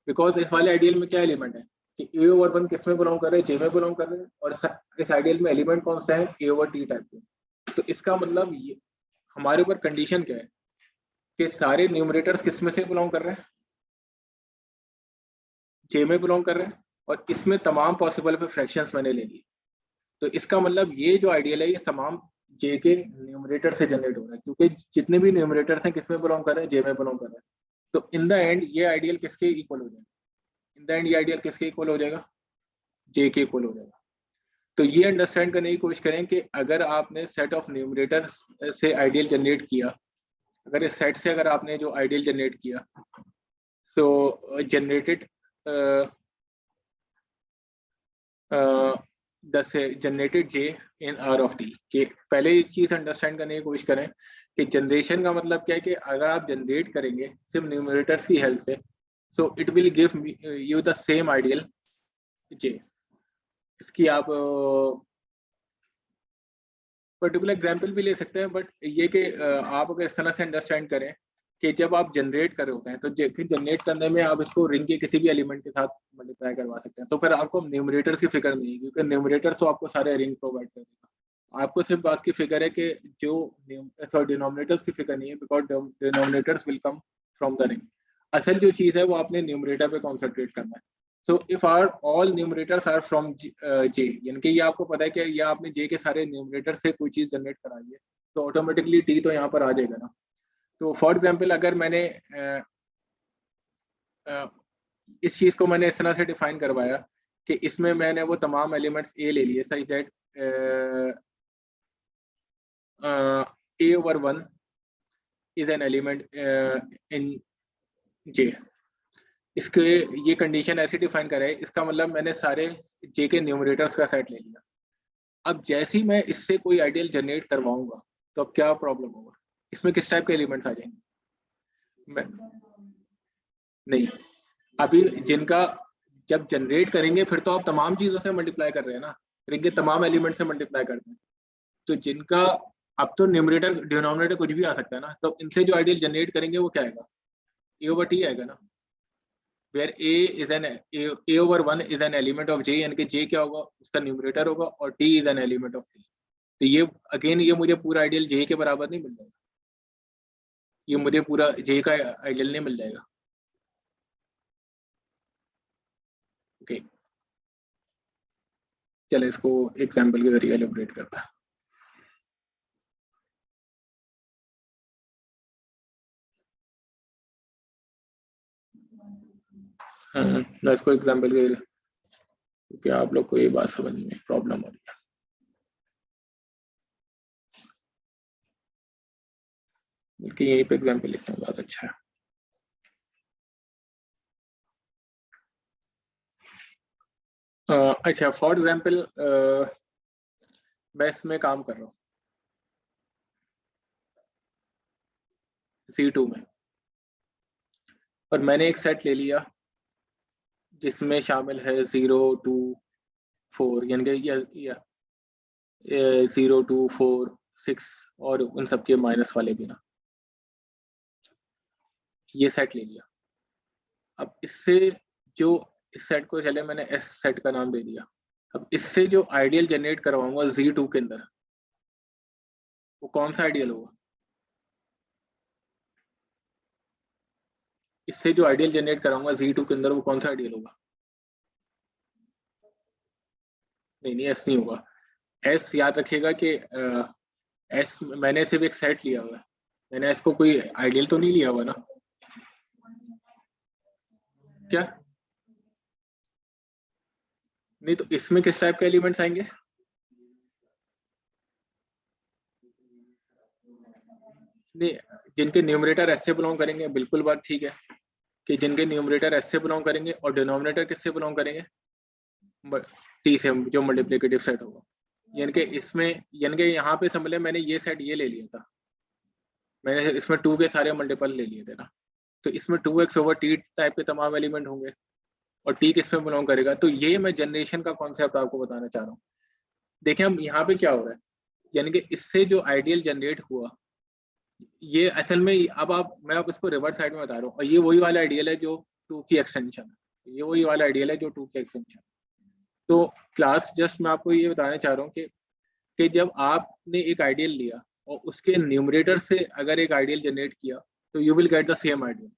बिकॉज इस वाले आइडियल में क्या एलिमेंट है कि A over 1 किस में बिलोंग कर रहे हैं, J में बिलोंग कर रहे हैं, और इस आइडियल में एलिमेंट कौन सा है, A over T टाइप के. तो इसका मतलब ये हमारे ऊपर कंडीशन क्या है कि सारे न्यूमरेटर्स किस में से बिलोंग कर रहे हैं, J में बिलोंग कर रहे हैं, और इसमें तमाम पॉसिबल पे फ्रैक्शंस मैंने ले लिए. तो इसका मतलब ये जो आइडियल है ये तमाम J के न्यूमरेटर से जनरेट हो रहा है, क्योंकि जितने भी न्यूमरेटर्स हैं किस में बिलोंग कर रहे हैं, J में बिलोंग कर रहे हैं. तो इन द एंड ये आइडियल किसके इक्वल हो जाएगा, इन द एंड ये आइडियल किसके इक्वल हो जाएगा, J के इक्वल हो जाएगा. तो ये अंडरस्टैंड करने की कोशिश करें कि अगर आपने सेट ऑफ न्यूमरेटर्स से आइडियल जनरेट किया, अगर इस सेट से अगर आपने जो आइडियल जनरेट किया, so generated generated J in R of T. के पहले ये चीज़ अंडरस्टैंड करने की कोशिश करें कि जनरेशन का मतलब क्या है कि अगर आप जनरेट करेंगे सिर्फ न्यूमरेटर्स की हेल्प से, so it will give you the same ideal J. इसकी आप पर्टिकुलर एग्जांपल भी ले सकते हैं, बट ये कि आप अगर इस तरह से अंडरस्टैंड करें कि जब आप जनरेट कर रहे होते हैं तो फिर जनरेट करने में आप इसको रिंग के किसी भी एलिमेंट के साथ मल्टीप्लाई करवा सकते हैं, तो फिर आपको न्यूमरेटर्स की फिक्र नहीं है, क्योंकि न्यूमरेटर तो आपको सारे रिंग प्रोवाइड कर देगा. आपको सिर्फ बात की फिक्र है कि जो डिनोमिनेटर्स की फिक्र नहीं है, because denominators will come from the ring. असल जो चीज़ है वो आपने न्यूमरेटर पे कॉन्सेंट्रेट करना है. So if are all numerators are from J, यानी कि ये आपको पता है कि ये आपने J के सारे न्यूमरेटर से कोई चीज़ जनरेट कराई है, तो ऑटोमेटिकली T तो यहाँ पर आ जाएगा ना. तो फॉर एग्जांपल अगर मैंने इस चीज़ को मैंने इस तरह से डिफाइन करवाया कि इसमें मैंने वो तमाम एलिमेंट्स A ले लिए सही that A/1 is an element in J। इसके ये कंडीशन ऐसे डिफाइन करा है, इसका मतलब मैंने सारे J के न्यूमरेटर्स का सेट ले लिया। अब जैसे ही मैं इससे कोई आइडियल जनरेट करवाऊंगा तो अब क्या प्रॉब्लम होगा, इसमें किस टाइप के एलिमेंट्स आ जाएंगे? मैं नहीं, अभी जिनका जब जनरेट करेंगे फिर तो आप तमाम चीजों से मल्टीप्लाई कर रहे हैं ना, फिर इनके तमाम एलिमेंट से मल्टीप्लाई करते हैं, तो जिनका अब तो न्यूमरेटर डिनोमिनेटर कुछ भी आ सकता है ना, तो इनसे जो आइडियल जनरेट करेंगे वो क्या आएगा? A/T आएगा ना, where A/1 is an element of J, यानी कि J क्या होगा, उसका न्यूमरेटर होगा, और T is an element of T। तो ये अगेन ये मुझे पूरा आइडियल J के बराबर नहीं मिल जाएगा, ये मुझे पूरा J का आइडियल नहीं मिल जाएगा। ओके, चलो इसको एग्जाम्पल के जरिए एलिब्रेट करता है। मैं इसको एग्जाम्पल के जरिए, क्योंकि आप लोग को ये बात समझने में प्रॉब्लम हो रही है। बल्कि यहीं पे एग्जाम्पल लिखना बहुत अच्छा है। अच्छा, फॉर एग्जाम्पल मैं इसमें काम कर रहा हूँ C2 में, और मैंने एक सेट ले लिया जिसमें शामिल है 0 2 4, यानी कि 0 2 4 6 और उन सबके माइनस वाले भी ना, ये सेट ले लिया। अब इससे जो इस सेट को चले मैंने S सेट का नाम दे दिया। अब इससे जो आइडियल जनरेट करवाऊंगा Z2 के अंदर, वो कौन सा आइडियल होगा? इससे जो आइडियल जनरेट कराऊंगा Z2 के अंदर, वो कौन सा आइडियल होगा? नहीं, S नहीं होगा। S याद रखिएगा कि S मैंने सिर्फ एक सेट लिया हुआ है, मैंने S को कोई आइडियल तो नहीं लिया हुआ ना। क्या नहीं, तो इसमें किस टाइप के एलिमेंट्स आएंगे? नहीं, जिनके न्यूमरेटर S से बिलोंग करेंगे, बिल्कुल बात ठीक है कि जिनके न्यूमरेटर S से बिलोंग करेंगे और डिनोमिनेटर किससे बिलोंग करेंगे? T से, जो मल्टीप्लिकेटिव सेट होगा। यानी कि इसमें, यानी कि यहाँ पे समझ लें मैंने ये सेट ये ले लिया था, मैंने इसमें 2 के सारे मल्टीपल ले लिए थे ना, तो इसमें 2x/T टाइप के तमाम एलिमेंट होंगे, और T किस में बिलोंग करेगा। तो ये मैं जनरेशन का कॉन्सेप्ट आपको बताना चाह रहा हूँ। देखिए हम यहाँ पे क्या हो रहा है, यानी कि इससे जो आइडियल जनरेट हुआ, ये असल में अब मैं आप इसको रिवर्स साइड में बता रहा हूँ, और ये वही वाला आइडियल है जो 2 की एक्सटेंशन है, ये वही वाला आइडियल है जो 2 की एक्सटेंशन। तो क्लास जस्ट मैं आपको ये बताना चाह रहा हूँ कि जब आपने एक आइडियल लिया और उसके न्यूमरेटर से अगर एक आइडियल जनरेट किया, तो you will get the same ideal.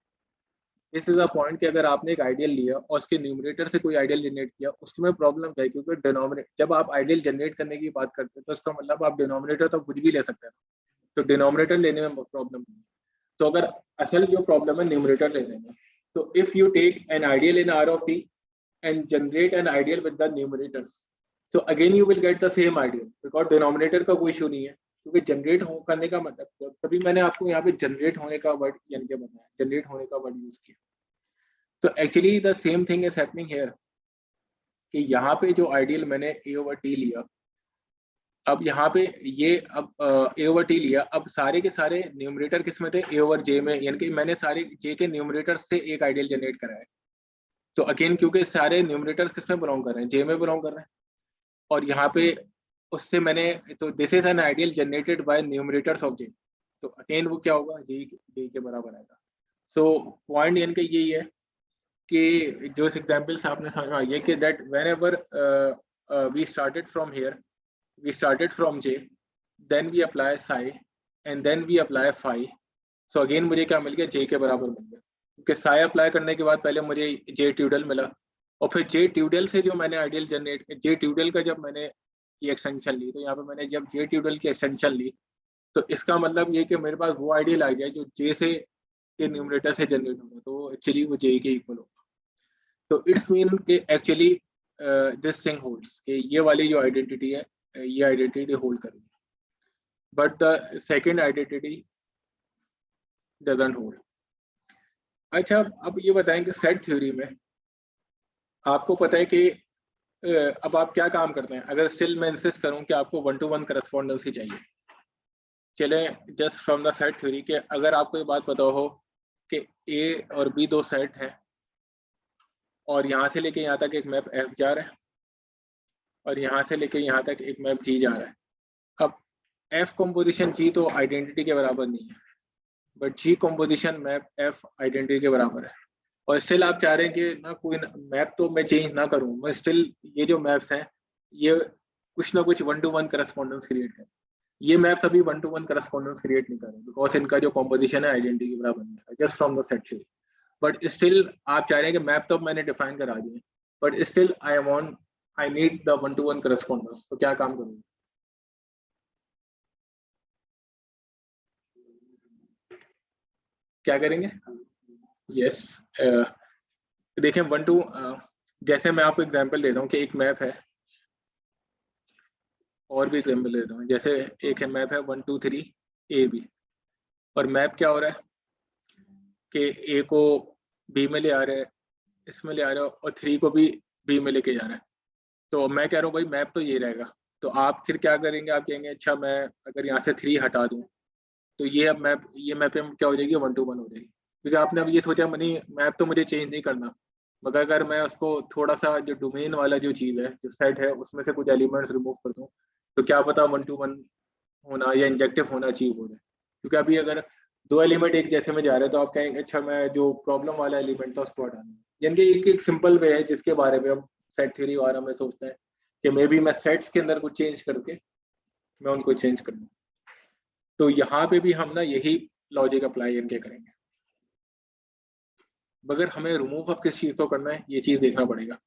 This is a point कि अगर आपने एक आइडियल लिया और उसके न्यूमरेटर से कोई आइडियल जनरेट किया, उसमें प्रॉब्लम क्या है, क्योंकि डिनोमिनेटर, जब आप आइडियल जनरेट करने की बात करते हैं तो उसका मतलब आप डिनोमिनेटर तो कुछ भी ले सकते हैं, तो डिनोमिनेटर लेने में प्रॉब्लम नहीं है। तो अगर असल जो प्रॉब्लम है न्यूमरेटर लेने में, तो if you take an ideal in R(T) and generate an ideal with the numerators, so again you will get the same ideal, because denominator का कोई इशू नहीं है, क्योंकि जनरेट करने का मतलब, तभी मैंने आपको यहाँ पे जनरेट होने का वर्ड यानी कि बताया, जनरेट होने का वर्ड यूज किया। तो actually the same thing is happening here, कि यहाँ पे जो आइडियल मैंने A/T लिया, अब यहाँ पे ये अब A/T लिया, अब सारे के सारे न्यूमरेटर किस में थे? A/J में, यानी कि मैंने सारे J के न्यूमरेटर से एक आइडियल जनरेट कराया। तो अगेन क्योंकि सारे न्यूमरेटर्स किस में बिलोंग कर रहे हैं? J में बिलोंग कर रहे हैं, और यहाँ पे उससे मैंने, तो this is an ideal generated bye numerators of J, तो अगेन वो क्या होगा? J के बराबर आएगा। सो पॉइंट यानी कि यही है कि जो इस एग्जाम्पल से आपने समझ में आई है कि that whenever we started from here, we started from J, then we apply psi, and then we apply phi. So again मुझे क्या मिल गया? J के बराबर मिल गया, क्योंकि psi अप्लाई करने के बाद पहले मुझे J ट्यूडल मिला, और फिर J ट्यूडल से जो मैंने आइडियल जनरेट, J ट्यूडल का जब मैंने ये एक्सटेंशन ली, तो यहाँ पे मैंने जब J ट्यूडल की एक्सटेंशन ली, तो इसका मतलब ये कि मेरे पास वो आइडियल आ गया जो J से के न्यूमरेटर से जनरेट होगा, तो एक्चुअली वो J के इक्वल होगा। तो इट्स मीन कि एक्चुअली दिस थिंग होल्ड्स, कि ये वाली जो आइडेंटिटी है ये आइडेंटिटी होल्ड करेगी, but the second identity doesn't hold. अच्छा, अब ये बताएं कि सेट थ्योरी में आपको पता है कि अब आप क्या काम करते हैं। अगर स्टिल मैं इंसिस्ट करूं कि आपको 1-to-1 करस्पॉन्डेंस ही चाहिए, चले just from the set theory के अगर आपको ये बात पता हो कि ए और बी दो सेट हैं और यहाँ से लेके यहाँ तक एक मैप एफ जा रहा है और यहाँ से लेके यहाँ तक एक मैप जी जा रहा है। अब एफ कॉम्पोजिशन जी तो आइडेंटिटी के बराबर नहीं है, but G composition map F identity के बराबर है। और स्टिल आप चाह रहे हैं कि ना कोई मैप तो मैं चेंज ना करूं, मैं स्टिल ये जो मैप्स हैं ये कुछ ना कुछ 1-to-1 करस्पॉन्डेंस क्रिएट करें। ये मैप्स अभी 1-to-1 करस्पॉन्डेंस क्रिएट नहीं कर रहे बिकॉज इनका जो कॉम्पोजिशन है आइडेंटिटी के बराबर नहीं है, just from the set theory. But still आप चाह रहे हैं कि मैप तो मैंने डिफाइन करा दिए, but still I need the 1-to-1 correspondence, तो क्या काम करूंगा? क्या करेंगे? यस, देखें 1-2 जैसे मैं आपको एग्जांपल देता हूँ कि एक मैप है, और भी एग्जांपल देता हूँ। जैसे एक है मैप है 1 2 3 ए बी, और मैप क्या हो रहा है कि ए को बी में ले आ रहा है, इसमें ले आ रहा है, और 3 को भी बी में लेके जा रहा है। तो मैं कह रहा हूँ भाई मैप तो ये रहेगा, तो आप फिर क्या करेंगे? आप कहेंगे अच्छा मैं अगर यहाँ से 3 हटा दूँ तो ये अब मैप क्या हो जाएगी? 1-to-1 हो जाएगी, क्योंकि आपने अब ये सोचा नहीं मैप तो मुझे चेंज नहीं करना, मगर अगर मैं उसको थोड़ा सा जो डोमेन वाला जो चीज़ है जो सेट है उसमें से कुछ एलिमेंट्स रिमूव कर दूँ तो क्या पता 1-to-1 होना या इंजेक्टिव होना अचीव हो जाए। क्योंकि अभी अगर दो एलिमेंट एक जैसे में जा रहे हैं तो आप कहेंगे अच्छा मैं जो प्रॉब्लम वाला एलिमेंट था उसको हटाना, यानी कि एक सिंपल वे है जिसके बारे में हम सेट थ्योरी वाला में सोचते हैं कि मे बी मैं सेट्स के अंदर कुछ चेंज करके मैं उनको चेंज कर दूँ। तो यहाँ पे भी हम ना यही लॉजिक अप्लाई इनके करेंगे, मगर हमें रिमूव अब किस चीज़ को करना है ये चीज़ देखना पड़ेगा।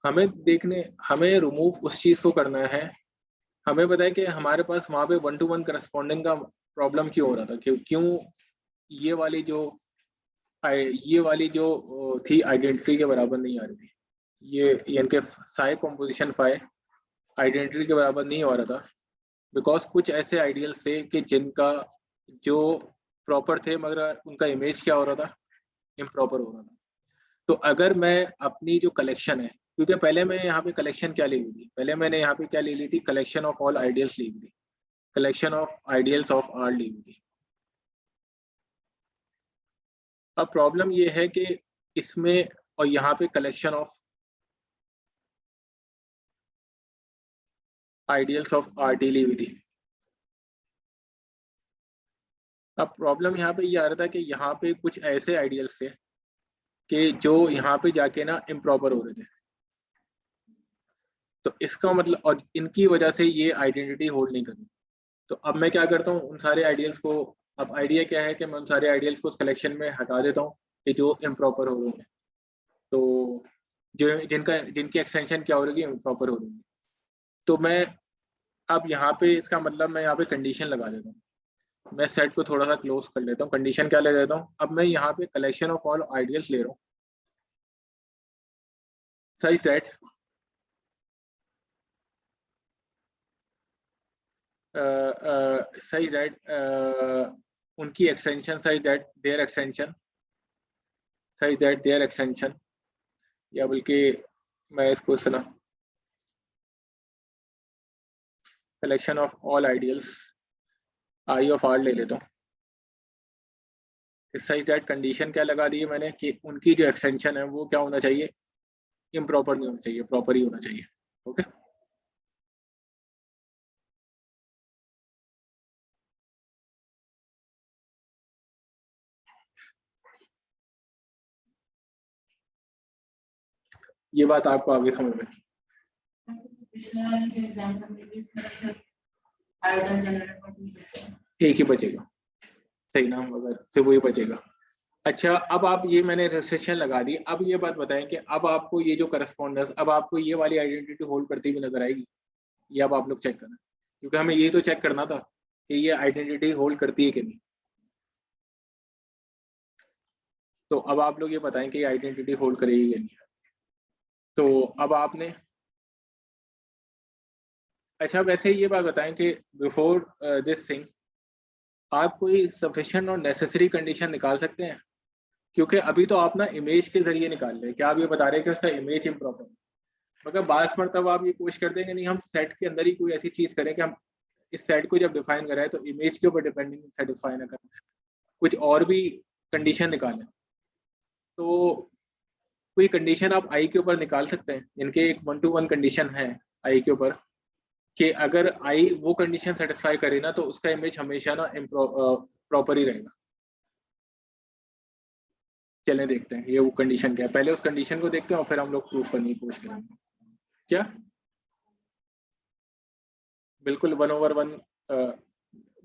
हमें रिमूव उस चीज़ को करना है, हमें पता है कि हमारे पास वहाँ पे 1-to-1 करस्पॉन्डिंग का प्रॉब्लम क्यों हो रहा था, क्यों ये वाली जो थी आइडेंटिटी के बराबर नहीं आ रही थी, ये यानी कि साई कॉम्पोजिशन फाई आइडेंटिटी के बराबर नहीं हो रहा था बिकॉज कुछ ऐसे आइडियल्स थे कि जिनका जो प्रॉपर थे मगर उनका इमेज क्या हो रहा था? इम्प्रॉपर हो रहा था। तो अगर मैं अपनी जो कलेक्शन है, क्योंकि पहले मैं यहाँ पे कलेक्शन क्या ले ली थी? पहले मैंने यहाँ पे क्या ले ली थी? कलेक्शन ऑफ ऑल आइडियल्स ले ली थी, collection of ideals of R ले ली थी। अब प्रॉब्लम ये है कि इसमें और यहाँ पे collection of ideals of R T ली हुई थी। अब प्रॉब्लम यहाँ पे ये आ रहा था कि यहाँ पे कुछ ऐसे आइडियल्स थे कि जो यहाँ पे जाके ना इम्प्रॉपर हो रहे थे। तो इसका मतलब और इनकी वजह से ये आइडेंटिटी होल्ड नहीं करती। तो अब मैं क्या करता हूँ उन सारे आइडियल्स को, अब आइडिया क्या है कि मैं उन सारे आइडियल्स को उस कलेक्शन में हटा देता हूँ कि जो इम्प्रॉपर हो रहे हैं, तो जो जिनकी एक्सटेंशन क्या हो रही है? इम्प्रॉपर हो रही है। तो मैं अब यहाँ पे इसका मतलब मैं यहाँ पे कंडीशन लगा देता हूँ, मैं सेट को थोड़ा सा क्लोज कर लेता हूँ। कंडीशन क्या ले देता हूँ? अब मैं यहाँ पे कलेक्शन ऑफ ऑल आइडियल्स ले रहा हूँ सच दैट सच दैट उनकी extension such that their extension, या बल्कि मैं इसको इस तरह collection of all ideals I of R ले लेता हूँ। सच दैट कंडीशन क्या लगा दी है मैंने कि उनकी जो एक्सटेंशन है वो क्या होना चाहिए? इम्प्रॉपर नहीं होना चाहिए, प्रॉपर ही होना चाहिए। ओके, ये बात आपको आगे समझ में एक ही बचेगा, सही नाम अगर से वही बचेगा। अच्छा, अब आप ये मैंने रेस्ट्रिक्शन लगा दी, अब ये बात बताएं कि अब आपको ये जो करस्पॉन्डेंस, अब आपको ये वाली आइडेंटिटी होल्ड करती हुई नजर आएगी? ये अब आप लोग चेक करना, क्योंकि हमें ये तो चेक करना था कि ये आइडेंटिटी होल्ड करती है कि नहीं। तो अब आप लोग ये बताएं कि ये आइडेंटिटी होल्ड करेगी कि नहीं। तो अब आपने अच्छा वैसे ये बात बताएं कि बिफोर दिस थिंग आप कोई सफिशिएंट और नेसेसरी कंडीशन निकाल सकते हैं, क्योंकि अभी तो आप ना इमेज के जरिए निकाल रहे हैं, क्या आप ये बता रहे हैं कि उसका इमेज इम्प्रॉपर है, मगर बात मरतब आप ये कोशिश करते हैं कि नहीं हम सेट के अंदर ही कोई ऐसी चीज करें कि हम इस सेट को जब डिफाइन कराएं तो इमेज के ऊपर डिपेंडिंग सेटिस्फाई ना करें, कुछ और भी कंडीशन निकालें। तो कोई कंडीशन आप आई के ऊपर निकाल सकते हैं, इनके एक 1-to-1 कंडीशन है आई के ऊपर कि अगर आई वो कंडीशन सेटिस्फाई करे ना तो उसका इमेज हमेशा ना प्रॉपर ही रहेगा। चलें देखते हैं ये वो कंडीशन क्या है, पहले उस कंडीशन को देखते हैं और फिर हम लोग प्रूफ करने की कोशिश करेंगे। क्या बिल्कुल 1/1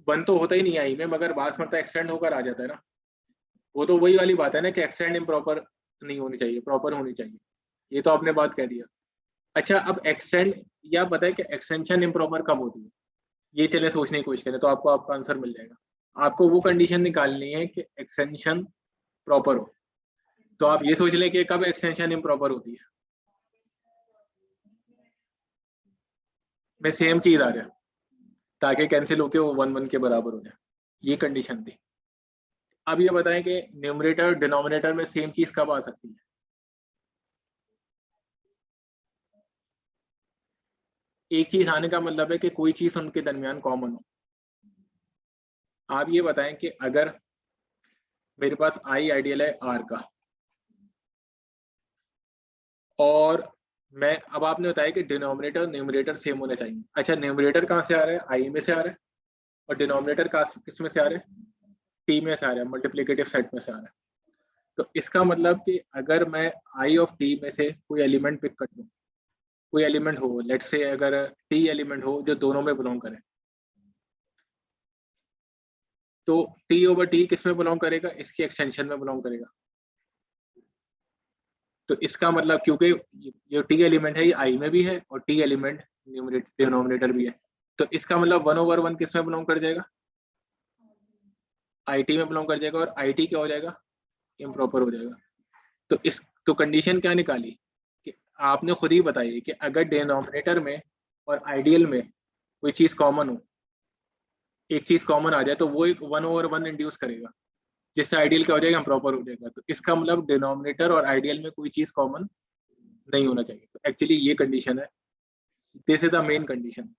1 तो होता ही नहीं आई में, मगर बात मतलब एक्सटेंड होकर आ जाता है ना, वो तो वही वाली बात है ना कि एक्सटेंड इम्प्रॉपर नहीं होनी चाहिए, प्रॉपर होनी चाहिए, ये तो आपने बात कह दिया। अच्छा अब एक्सटेंड या बताए कि एक्सटेंशन इम्प्रॉपर कब होती है, ये चले सोचने की कोशिश करें तो आपको आपका आंसर मिल जाएगा। आपको वो कंडीशन निकालनी है कि एक्सटेंशन प्रॉपर हो, तो आप ये सोच लें कि कब एक्सटेंशन इम्प्रॉपर होती है, में सेम चीज आ रहा है ताकि कैंसिल होके वो 1-1 के बराबर हो जाए, ये कंडीशन थी। अब ये बताएं कि न्यूमरेटर और डिनोमिनेटर में सेम चीज कब आ सकती है। एक चीज आने का मतलब है कि कोई चीज उनके दरमियान कॉमन हो। आप ये बताएं कि अगर मेरे पास आई आइडियल है आर का, और मैं अब आपने बताया कि डिनोमिनेटर और न्यूमरेटर सेम होने चाहिए। अच्छा न्यूमरेटर कहाँ से आ रहा है, आई में से आ रहा है, और डिनोमिनेटर किस में से आ रहा है, टी में से आ रहा है, मल्टीप्लिकेटिव सेट में से आ रहा है। तो इसका मतलब कि अगर मैं आई ऑफ टी में से कोई एलिमेंट पिक कर दूं, कोई एलिमेंट हो, लेट्स से अगर टी एलिमेंट हो जो दोनों में बिलोंग करे, तो टी ओवर टी किस में बिलोंग करेगा, इसकी एक्सटेंशन में बिलोंग करेगा। तो इसका मतलब क्योंकि ये टी एलिमेंट है ये आई में भी है और टी एलिमेंट डिनोमिनेटर भी है, तो इसका मतलब 1/1 किस में बिलोंग कर जाएगा, आई टी में बिलोंग कर जाएगा, और आई टी क्या हो जाएगा, इम्प्रॉपर हो जाएगा। तो इस तो कंडीशन क्या निकाली कि आपने खुद ही बताई कि अगर डिनोमिनेटर में और आइडियल में कोई चीज कॉमन हो, एक चीज कॉमन आ जाए तो वो एक 1/1 इंड्यूस करेगा, जिससे आइडियल क्या हो जाएगा, प्रॉपर हो जाएगा। तो इसका मतलब डिनोमिनेटर और आइडियल में कोई चीज कॉमन नहीं होना चाहिए। तो एक्चुअली ये कंडीशन है, this is the main condition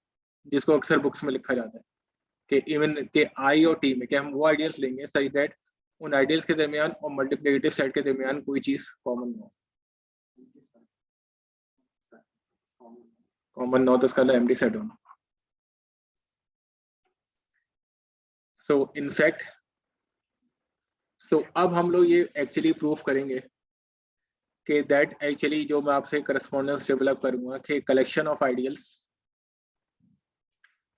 जिसको अक्सर बुक्स में लिखा जाता है कि इवन के आई और टी में कि हम वो आइडियल्स लेंगे सही दैट उन आइडियल्स के दरमियान और मल्टीप्लिकेटिव सेट के दरमियान कोई चीज कॉमन ना हो। कॉमन ना हो तो उसका एम्प्टी सेट होना। सो इनफैक्ट अब हम लोग ये एक्चुअली प्रूफ करेंगे कि दैट एक्चुअली जो मैं आपसे करस्पॉन्डेंस डेवलप करूंगा कि कलेक्शन ऑफ आइडियल्स,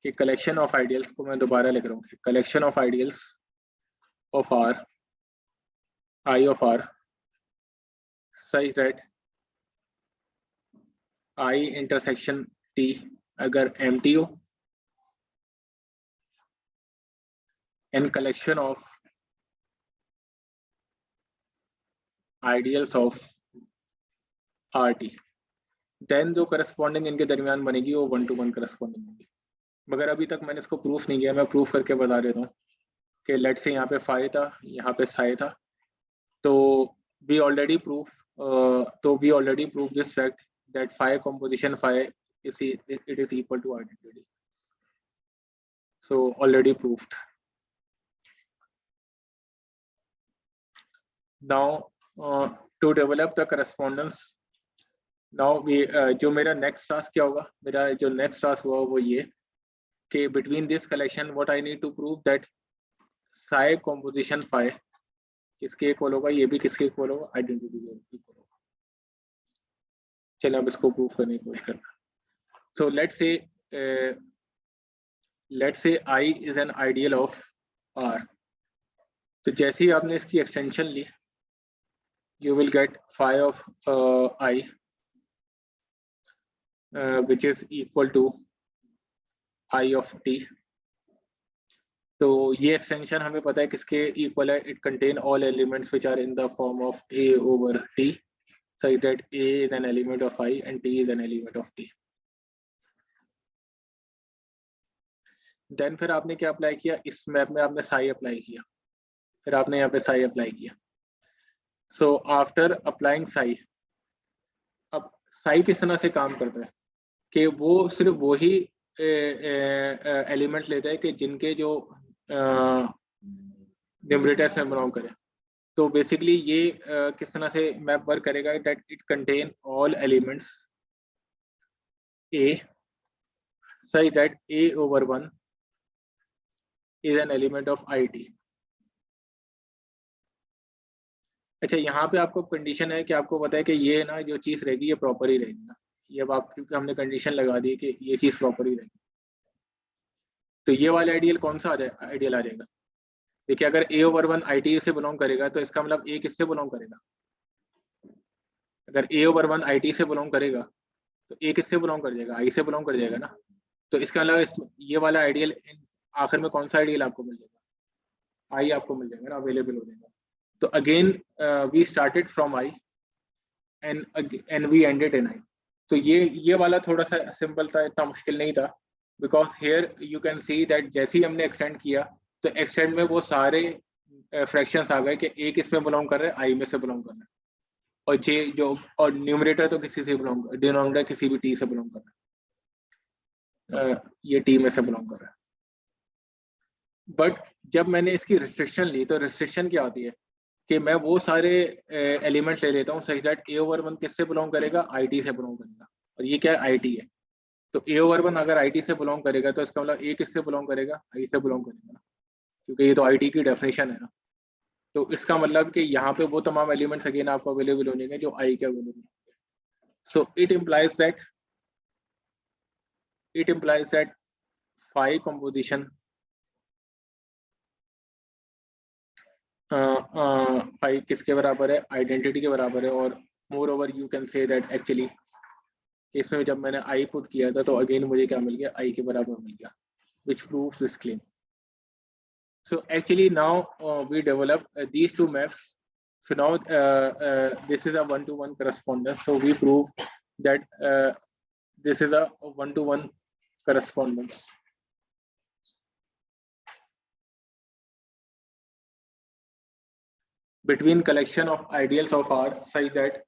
कि कलेक्शन ऑफ आइडियल्स को मैं दोबारा लिख रहा हूँ, collection of ideals of R I of R such that I intersection T अगर एम्प्टी हो, and collection of ideals of R T, then जो करस्पॉन्डिंग इनके दरमियान बनेगी वो 1-to-1 करस्पॉन्डिंग होगी। मगर अभी तक मैंने इसको प्रूफ नहीं किया, मैं प्रूफ करके बता देता हूँ कि लेट से यहाँ पे फाई था, यहाँ पे साई था, तो we already proof this fact that phi composition phi it is equal to identity, so already proved. Now to develop the correspondence, now we जो मेरा नेक्स्ट टास्क क्या होगा, मेरा जो नेक्स्ट टास्क हुआ वो ये कि between this collection what I need to prove that psi composition phi किसके इक्वल होगा, ये भी किसके इक्वल होगा, आइडेंटिटी के इक्वल होगा। चलिए अब इसको प्रूव करने की कोशिश करना। So let's say I is an ideal of R, तो जैसे ही आपने इसकी एक्सटेंशन ली you will get phi of I which is equal to I of t। तो ये एक्सटेंशन हमें पता है किसके इक्वल है, it contain all elements which are in the form of a over t such that a is an element of I and t is an element of t। Then फिर आपने क्या apply किया, इस map में आपने Sai apply किया, फिर आपने यहाँ पे साई अप्लाई किया। सो आफ्टर अप्लाइंग साई, अब साई किस तरह से काम करता है कि वो सिर्फ वही एलिमेंट लेता है कि जिनके जो न्यूमरेटर से बिलोंग करे। तो बेसिकली ये किस तरह से मैप वर्क करेगा, that it contain all elements A such that A/1 is an element of IT। अच्छा, यहाँ पे आपको कंडीशन है कि आपको पता है कि ये ना जो चीज़ रहेगी ये प्रॉपर ही रहेगी ना, ये अब आप क्योंकि हमने कंडीशन लगा दी कि ये चीज़ प्रॉपर ही रहेगी, तो ये वाला आइडियल कौन सा आइडियल आ जाएगा। देखिए, अगर A/1 IT से बिलोंग करेगा तो इसका मतलब A किससे बिलोंग करेगा, अगर A/1 IT से बिलोंग करेगा तो A किससे बिलोंग कर जाएगा, I से बिलोंग कर जाएगा ना। तो इसका मतलब ये वाला आइडियल आखिर में कौन सा आइडियल आपको मिल जाएगा, I आपको मिल जाएगा ना, अवेलेबल हो जाएगा। तो again we started from I and we ended in I। तो ये वाला थोड़ा सा सिंपल था, इतना मुश्किल नहीं था, because here you can see that जैसे ही हमने एक्सटेंड किया तो एक्सटेंड में वो सारे फ्रैक्शंस आ गए कि A किस में बिलोंग कर रहे हैं, I में से बिलोंग कर रहे हैं, और J जो और न्यूमरेटर तो किसी से बिलोंग, डिनोमिनेटर किसी भी T से बिलोंग कर रहा है, ये T में से बिलोंग कर रहा है। बट जब मैंने इसकी रिस्ट्रिक्शन ली तो रिस्ट्रिक्शन क्या होती है कि मैं वो सारे एलिमेंट्स ले लेता हूँ सच दैट A/1 किससे बिलोंग करेगा, IT से बिलोंग करेगा, और ये क्या है, IT है। तो A/1 अगर IT से बिलोंग करेगा तो इसका मतलब A किससे बिलोंग करेगा, I से बिलोंग करेगा ना, क्योंकि ये तो IT की डेफिनेशन है ना। तो इसका मतलब कि यहाँ पे वो तमाम एलिमेंट्स अगेन आपको अवेलेबल हो जाएंगे जो I के अवेलेबल होंगे। So it implies that phi composition phi किसके बराबर है, आइडेंटिटी के बराबर है। और moreover you can say that actually इसमें जब मैंने I पुट किया था तो अगेन मुझे क्या मिल गया, I के बराबर मिल गया, which proves this claim. So actually now we develop these two maps. So now this is a one-to-one correspondence. So we prove that this is a one-to-one correspondence. Between collection of ideals of R such that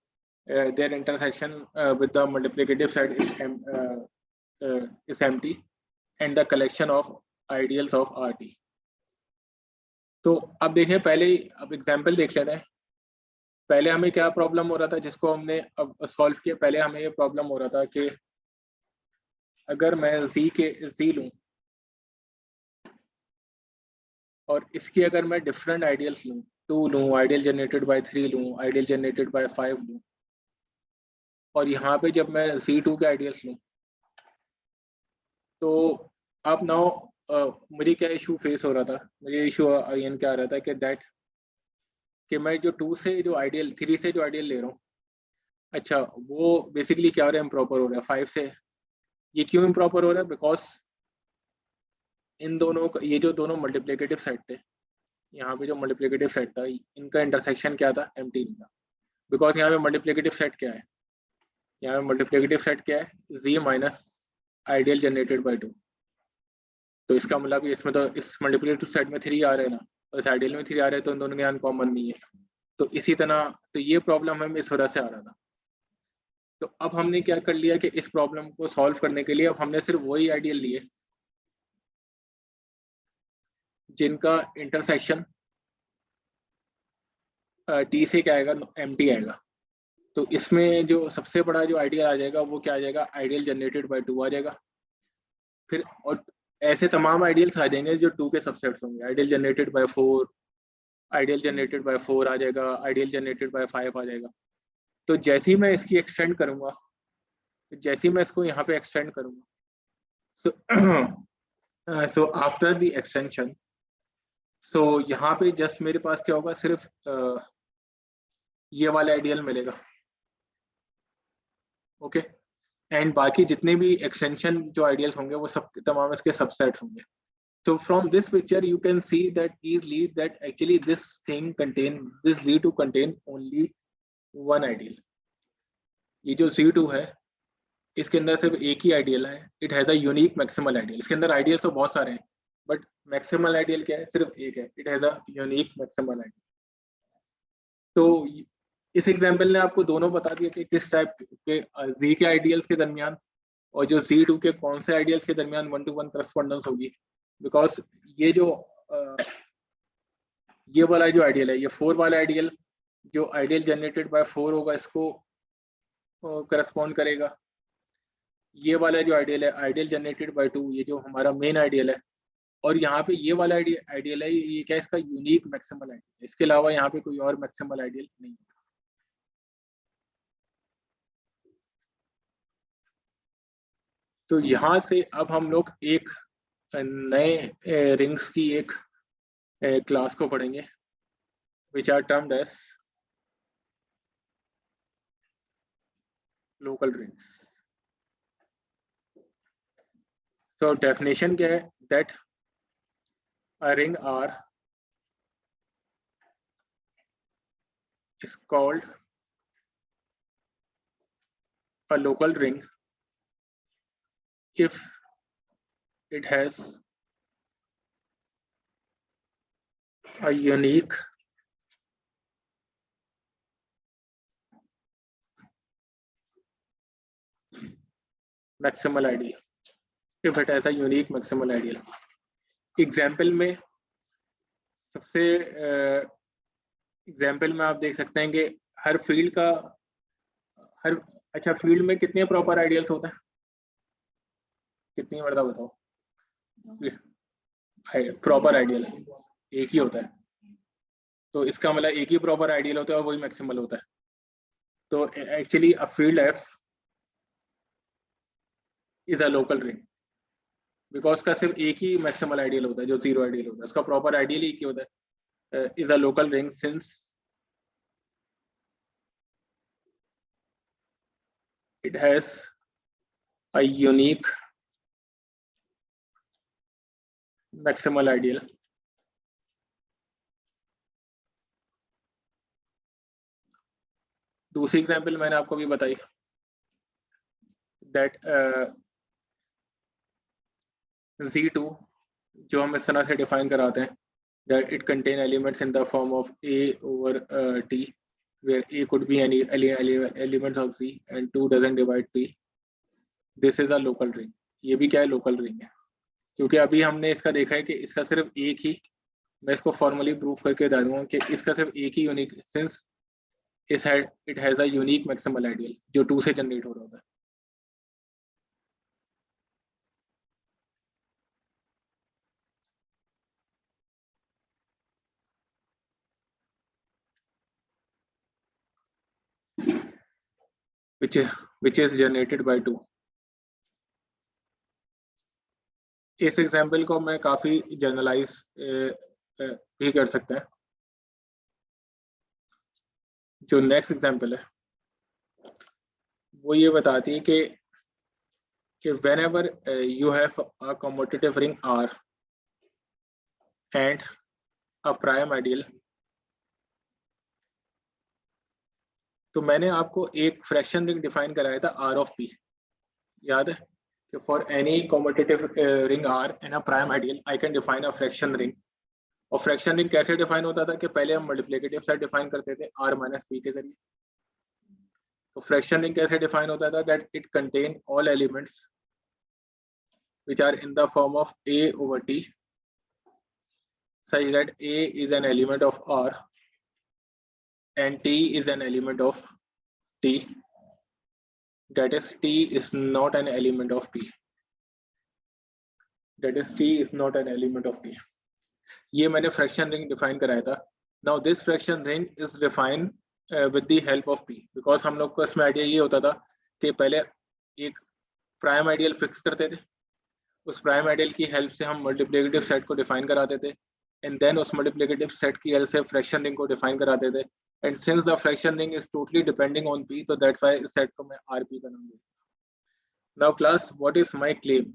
their intersection with the multiplicative set is empty, and the collection of ideals of RT. तो अब देखें, पहले अब example देख लेते हैं। पहले हमें क्या प्रॉब्लम हो रहा था जिसको हमने अब सॉल्व किया। पहले हमें ये प्रॉब्लम हो रहा था कि अगर मैं Z लूं और इसकी अगर मैं डिफरेंट आइडियल्स लूं, 2 लूं, आइडियल जनरेटेड बाय 3 लूं, आइडियल जनरेटेड बाय 5 लूं, और यहाँ पे जब मैं Z2 के आइडियल्स लूं तो अब नाउ मुझे क्या इशू फेस हो रहा था, मुझे इशू अगेन क्या आ रहा था कि मैं जो 2 से जो आइडियल, 3 से जो आइडियल ले रहा हूँ, अच्छा वो बेसिकली क्या हो रहा है, इम्प्रॉपर हो रहा है 5 से। ये क्यों इम्प्रॉपर हो रहा है, बिकॉज इन दोनों का, ये जो दोनों मल्टीप्लिकेटिव सेट थे, यहाँ पे जो मल्टीप्लिकेटिव सेट था इनका इंटरसेक्शन क्या था, एम्प्टी नहीं था। बिकॉज यहाँ पे मल्टीप्लिकेटिव सेट क्या है, यहाँ पे मल्टीप्लिकेटिव सेट क्या है, Z minus ideal generated by 2। तो इसका मतलब इसमें तो इस मल्टीप्लिकेटिव सेट में 3 आ रहे हैं ना, और इस आइडियल में 3 आ रहे हैं, तो इन दोनों के यहाँ कॉमन नहीं है। तो इसी तरह तो ये प्रॉब्लम हमें इस वजह से आ रहा था। तो अब हमने क्या कर लिया कि इस प्रॉब्लम को सॉल्व करने के लिए अब हमने सिर्फ वही आइडियल लिए जिनका इंटरसेक्शन T से क्या आएगा, एम्प्टी आएगा। तो इसमें जो सबसे बड़ा जो आइडियल आ जाएगा वो क्या आ जाएगा, आइडियल जनरेटेड बाय 2 आ जाएगा। फिर और ऐसे तमाम आइडियल्स आ जाएंगे जो 2 के सबसेट्स होंगे, ideal generated bye 4, ideal generated bye 4 आ जाएगा, आइडियल जनरेटेड बाय 5 आ जाएगा। तो जैसे ही मैं इसकी एक्सटेंड करूंगा, जैसे ही मैं इसको यहाँ पे एक्सटेंड करूंगा, सो आफ्टर द एक्सटेंशन, सो यहाँ पे जस्ट मेरे पास क्या होगा, सिर्फ ये वाला आइडियल मिलेगा, ओके। एंड बाकी जितने भी एक्सटेंशन जो आइडियल्स होंगे वो सब तमाम इसके सबसेट्स होंगे। So from this picture you can see that easily that actually this Z2 contain only one ideal। ये जो Z2 है इसके अंदर सिर्फ एक ही आइडियल है, it has a unique maximal ideal. इसके अंदर आइडियल तो बहुत सारे हैं बट मैक्सिमल आइडियल क्या है, सिर्फ एक है, it has a unique maximal ideal. तो इस एग्जांपल ने आपको दोनों बता दिया कि किस टाइप के जी के आइडियल्स के दरमियान और जो Z2 के कौन से आइडियल्स के दरमियान 1-to-1 करस्पॉन्डेंस होगी। बिकॉज ये वाला जो आइडियल है, ये 4 वाला आइडियल, जो आइडियल जनरेटेड बाय 4 होगा इसको करस्पॉन्ड करेगा। ये वाला जो आइडियल है, आइडियल जनरेटेड बाय 2, ये जो हमारा मेन आइडियल है। और यहाँ पे ये वाला आइडियल है, ये क्या इसका यूनिक मैक्सिमल आइडियल। इसके अलावा यहाँ पे कोई और मैक्सिमल आइडियल नहीं है। तो यहाँ से अब हम लोग एक नए रिंग्स की एक क्लास को पढ़ेंगे which are termed as local rings. So definition क्या है, that a ring R is called a local ring if it has a unique maximal ideal. If it has a unique maximal ideal. Example में सबसे example में आप देख सकते हैं कि हर फील्ड का अच्छा फील्ड में कितने प्रॉपर आइडियल्स होते हैं, कितनी मर्दा बताओ। प्रॉपर आइडियल एक ही होता है, तो इसका मतलब एक ही प्रॉपर आइडियल होता है और वही मैक्सिमल होता है। तो actually a field F is a local ring because का सिर्फ एक ही मैक्सिमल आइडियल होता है जो 0 आइडियल होता है, उसका प्रॉपर आइडियल ही होता है। Is a local ring since it has a unique maximal ideal. दूसरी एग्जांपल मैंने आपको भी बताई that Z2 जो हम इस तरह से डिफाइन कराते हैं that it contain elements in the form of A over T where A could be any elements of Z and 2 doesn't divide T. This is a local ring. ये भी क्या है, लोकल रिंग है, क्योंकि अभी हमने इसका देखा है कि इसका सिर्फ एक ही, मैं इसको फॉर्मली प्रूफ करके डालूंगा कि इसका सिर्फ एक ही unique, since it has a unique maximal ideal जो 2 से जनरेट हो रहा होता है। which is generated by 2. इस एग्जांपल को मैं काफी जनरलाइज भी कर सकते हैं। जो नेक्स्ट एग्जांपल है वो ये बताती है कि whenever you have a commutative ring R and a prime ideal, तो मैंने आपको एक फ्रैक्शन रिंग डिफाइन कराया था R of P, याद है कि for any competitive ring R and a prime ideal I can define a fraction ring. और फ्रैक्शन रिंग कैसे डिफाइन होता था कि पहले हम मल्टीप्लिकेटिव सेट डिफाइन करते थे R माइनस P के जरिए। तो फ्रैक्शन रिंग कैसे डिफाइन होता था, that it contain all elements which are in the form of A over T such that A is an element of R and T is an element of T, that is T is not an element of P, that is T is not an element of T. ये मैंने fraction ring define कराया था। Now this fraction ring is define with the help of P, because हम लोग को इसमें idea ये होता था कि पहले एक प्राइम आइडियल फिक्स करते थे, उस प्राइम आइडियल की हेल्प से हम मल्टीप्लिकेटिव सेट को डिफाइन कराते थे एंड देन उस मल्टीप्लिकेटिव सेट की हेल्प से फ्रैक्शन रिंग को डिफाइन कराते थे and since the fraction ring is totally depending on P, तो दैट्स व्हाई इस सेट को मैं RP का नाम देता। Now class what is my claim,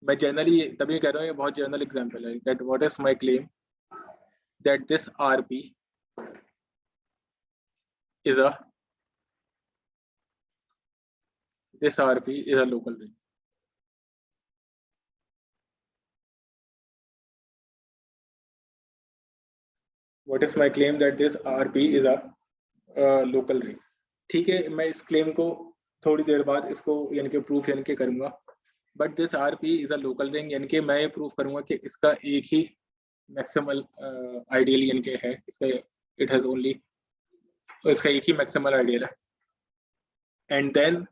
मैं जनरली तभी कह रहा हूँ, ये बहुत जनरल एग्जांपल है, that what is my claim that this RP is a this RP is a local ring. What is my claim that this RP is a local ring? ठीक है, मैं इस क्लेम को थोड़ी देर बाद इसको यानी कि प्रूफ यानी कि करूंगा, but this RP is a local ring, यानी कि मैं ये प्रूफ करूंगा कि इसका एक ही मैक्सिमल आइडियल यानी कि है, इसका इट हैज ओनली, तो इसका एक ही मैक्सिमल आइडियल है। एंड देन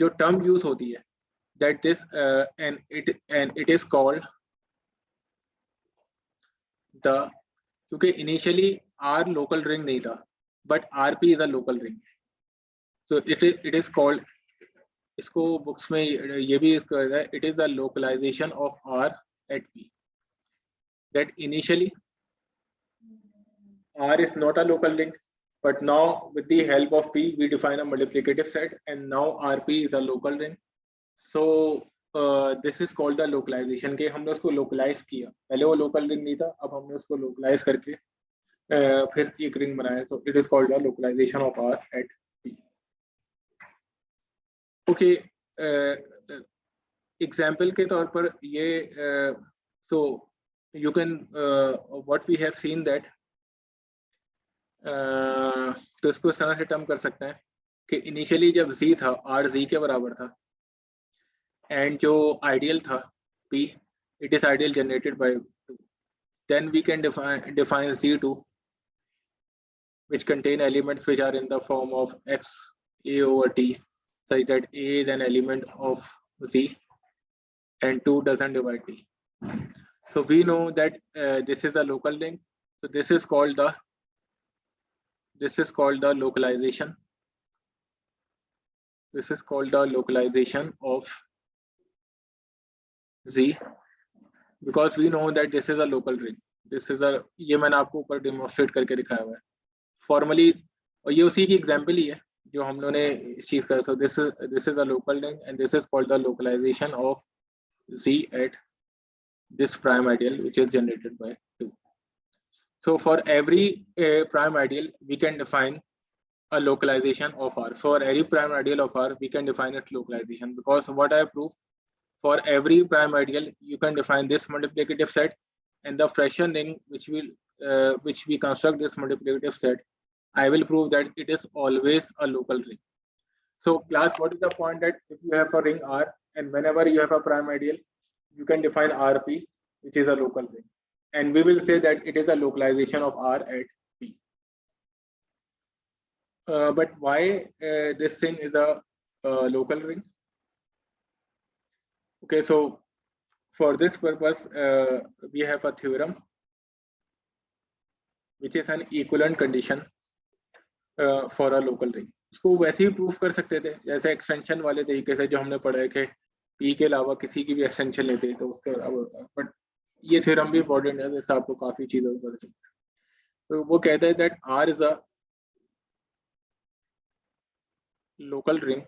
जो टर्म यूज होती है that this and it is called the, क्योंकि इनिशियली आर लोकल रिंग नहीं था, but RP is a local ring, so it is called, इसको बुक्स में ये भी है, it is the localization of R at P, that initially R is not a local ring, but now with the help of P we define a multiplicative set, and now RP is a local ring. So this is called the localization, के हमने उसको localize किया, पहले वो local ring नहीं था, अब हमने उसको localize करके फिर एक ring बनाया, so it is called the localization of R at P. Okay, example के तौर पर ये so you can what we have seen that तो इसको इस तरह से टर्म कर सकते हैं कि इनिशियली जब z था, R z के बराबर था, एंड जो आइडियल था P, it is ideal generated by 2, then we can define Z2 which contain elements which are in the form of x a over t, such that a is an element of Z and 2 doesn't divide t. So we know that this is a local ring, so this is called the localization. This is called the localization of Z, because we know that this is a local ring. This is a, ये मैंने आपको ऊपर demonstrate करके दिखाया हुआ है formally, और ये उसी की एग्जांपल ही है जो हम लोगों ने इस चीज का, so this is a local ring and this is called the localization of Z at this prime ideal which is generated by 2. So for every prime ideal we can define a localization of R. For every prime ideal of R we can define its localization, because what I prove, for every prime ideal you can define this multiplicative set, and the fraction ring which we construct this multiplicative set, I will prove that it is always a local ring. So class, what is the point that if you have a ring R and whenever you have a prime ideal you can define RP which is a local ring, and we will say that it is a localization of R at P. But why this thing is a local ring? Okay, so for this purpose we have a theorem which is an equivalent condition for a local ring. इसको वैसे ही proof कर सकते थे जैसे extension वाले तरीके से जो हमने पढ़ा है कि P के अलावा किसी की भी एक्सटेंशन लेते तो उसके बराबर होता है, बट ये थ्योरम भी इंपॉर्टेंट है, जैसे आपको काफी चीजों को पता चलता है। तो वो कहता है that R is a local ring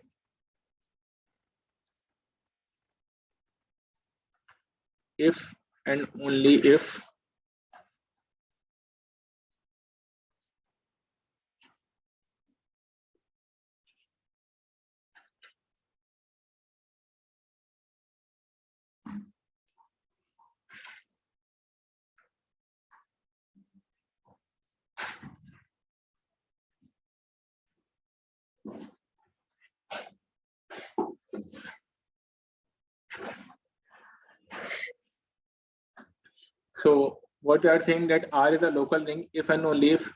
if and only if so what you are saying that R is a local ring if and only if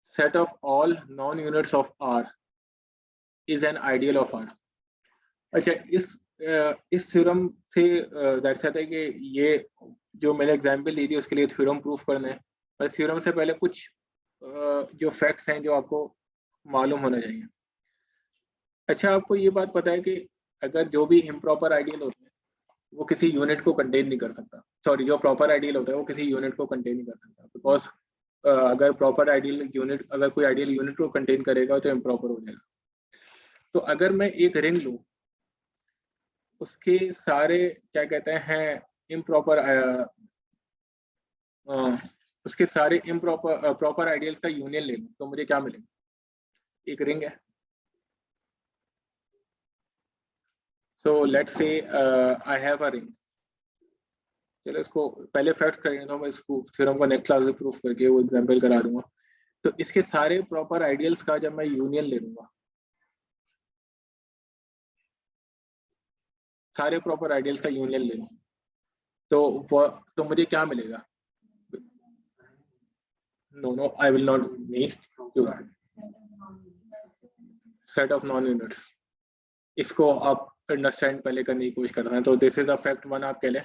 set of all non-units of R is an ideal of R. अच्छा, इस theorem से दर्शाता है कि ये जो मैंने example दी थी उसके लिए थ्योरम प्रूफ करना है, पर थ्योरम से पहले कुछ जो फैक्ट्स हैं जो आपको मालूम होना चाहिए। अच्छा, आपको ये बात पता है कि अगर जो भी इम्प्रॉपर आइडियल होता है वो किसी यूनिट को कंटेन नहीं कर सकता, सॉरी जो प्रॉपर आइडियल होता है वो किसी यूनिट को कंटेन नहीं कर सकता, बिकॉज अगर प्रॉपर आइडियल यूनिट, अगर कोई आइडियल यूनिट को कंटेन करेगा तो इम्प्रॉपर हो जाएगा। तो अगर मैं एक रिंग लूँ, उसके सारे क्या कहते हैं इम्प्रॉपर, उसके सारे इम्प्रॉपर प्रॉपर आइडियल्स का यूनियन ले लूँ तो मुझे क्या मिलेगा? एक रिंग है। So let's say I have a ring. चलो इसको पहले फैक्ट करेंगे तो मैं इसको थ्योरम को नेक्स्ट क्लास में प्रूफ करके वो एग्जांपल करा दूंगा। तो इसके सारे प्रॉपर आइडियल्स का जब मैं यूनियन ले लूंगा, सारे प्रॉपर आइडियल्स का यूनियन ले लूँ, तो मुझे क्या मिलेगा? No I will not meet set of non units. इसको आप अंडरस्टैंड पहले करने की कोशिश करते हैं। तो this is a fact one आप कह लें,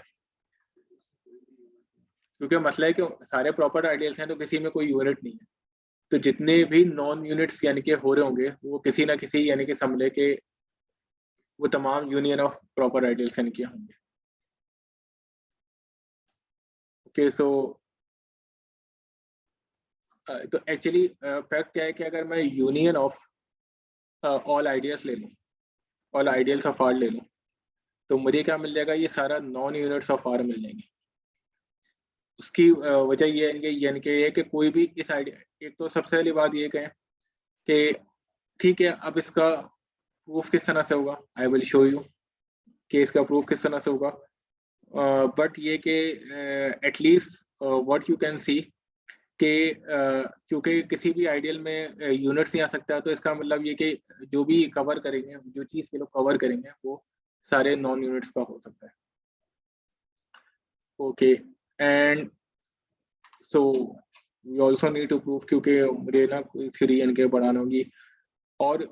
क्योंकि मसला है कि सारे प्रॉपर आइडियल्स हैं तो किसी में कोई यूनिट नहीं है, तो जितने भी नॉन यूनिट्स यानी कि हो रहे होंगे वो किसी ना किसी यानी कि समझ ले के वो तमाम यूनियन ऑफ प्रॉपर आइडियल्स यानी कि होंगे। ओके सो तो एक्चुअली फैक्ट क्या है कि अगर मैं यूनियन ऑफ ऑल आइडियल्स ले लूँ, ऑल आइडियल्स ऑफ आर ले लूँ, तो मुझे क्या मिल जाएगा? ये सारा नॉन यूनिट्स ऑफ आर मिल जाएंगे। उसकी वजह ये है कि कोई भी इस आइडिया, एक तो सबसे पहली बात ये कहें कि ठीक है अब इसका प्रूफ किस तरह से होगा, आई विल शो यू कि इसका प्रूफ किस तरह से होगा। बट ये कि एटलीस्ट व्हाट यू कैन सी कि क्योंकि किसी भी आइडियल में यूनिट्स नहीं आ सकता, तो इसका मतलब ये कि जो भी कवर करेंगे, जो चीज़ के लोग कवर करेंगे वो सारे नॉन यूनिट्स का हो सकता है। Okay and so we also need to proof, क्योंकि मुझे ना कोई थ्योरी इनके बढ़ाना होगी। और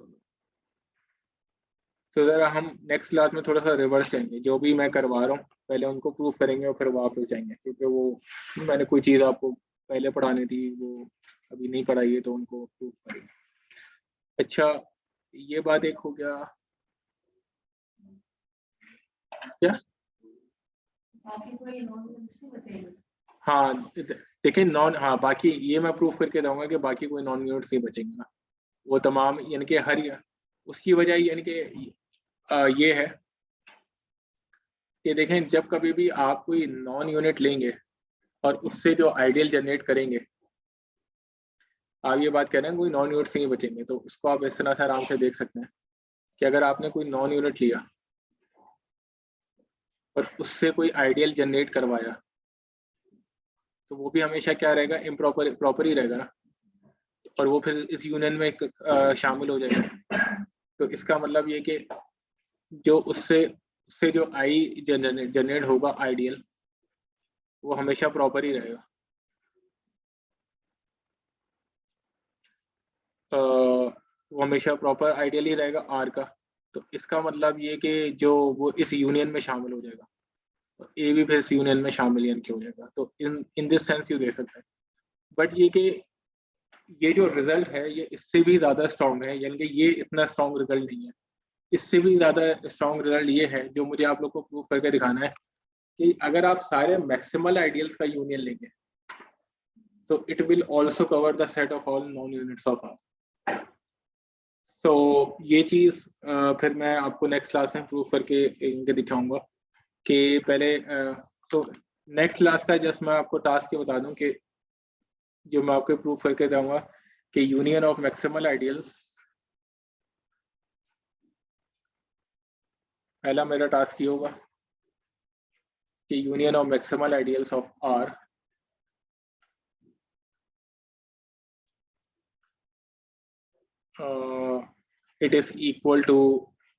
तो ज़रा हम नेक्स्ट क्लास में थोड़ा सा रिवर्स जाएंगे, जो भी मैं करवा रहा हूँ पहले उनको प्रूफ करेंगे और फिर वापस जाएंगे, क्योंकि वो मैंने कोई चीज़ आपको पहले पढ़ानी थी वो अभी नहीं पढ़ाई है, तो उनको प्रूफ करेंगे। अच्छा ये बात एक हो गया, क्या? हाँ देखिए नॉन, हाँ बाकी ये मैं प्रूफ करके दूंगा कि बाकी कोई नॉन यूनिट्स नहीं बचेंगे ना, वो तमाम यानी कि हर, उसकी वजह यानी कि ये है कि देखें जब कभी भी आप कोई नॉन यूनिट लेंगे और उससे जो आइडियल जनरेट करेंगे, आप ये बात कह रहे हैं कोई नॉन यूनिट्स नहीं बचेंगे, तो उसको आप इस तरह से आराम से देख सकते हैं कि अगर आपने कोई नॉन यूनिट लिया और उससे कोई आइडियल जनरेट करवाया, तो वो भी हमेशा क्या रहेगा? इम्प्रॉपर प्रॉपर ही रहेगा ना, और वो फिर इस यूनियन में शामिल हो जाएगा। तो इसका मतलब ये कि जो उससे जो आई जनरेट होगा आइडियल, वो हमेशा प्रॉपर ही रहेगा। वो हमेशा प्रॉपर आइडियल ही रहेगा आर का। तो इसका मतलब ये कि जो वो इस यूनियन में शामिल हो जाएगा और ए भी फिर इस यूनियन में शामिल यानी कि हो जाएगा। तो in this sense you they सकते हैं। बट ये कि ये जो रिजल्ट है ये इससे भी ज़्यादा स्ट्रॉन्ग है, यानी कि ये इतना स्ट्रॉन्ग रिजल्ट नहीं है, इससे भी ज़्यादा स्ट्रॉन्ग रिजल्ट ये है जो मुझे आप लोग को प्रूव करके दिखाना है कि अगर आप सारे मैक्सिमल आइडियल्स का यूनियन लेंगे तो it will also cover the set of all non units of R. So ये चीज़ फिर मैं आपको नेक्स्ट क्लास में प्रूव करके इनके दिखाऊंगा कि पहले सो नेक्स्ट क्लास का जस्ट मैं आपको टास्क ये बता दूं कि जो मैं आपको प्रूव करके दूंगा कि यूनियन ऑफ मैक्सिमल आइडियल्स, पहला मेरा टास्क ये होगा कि union of maximal ideals of R it is equal to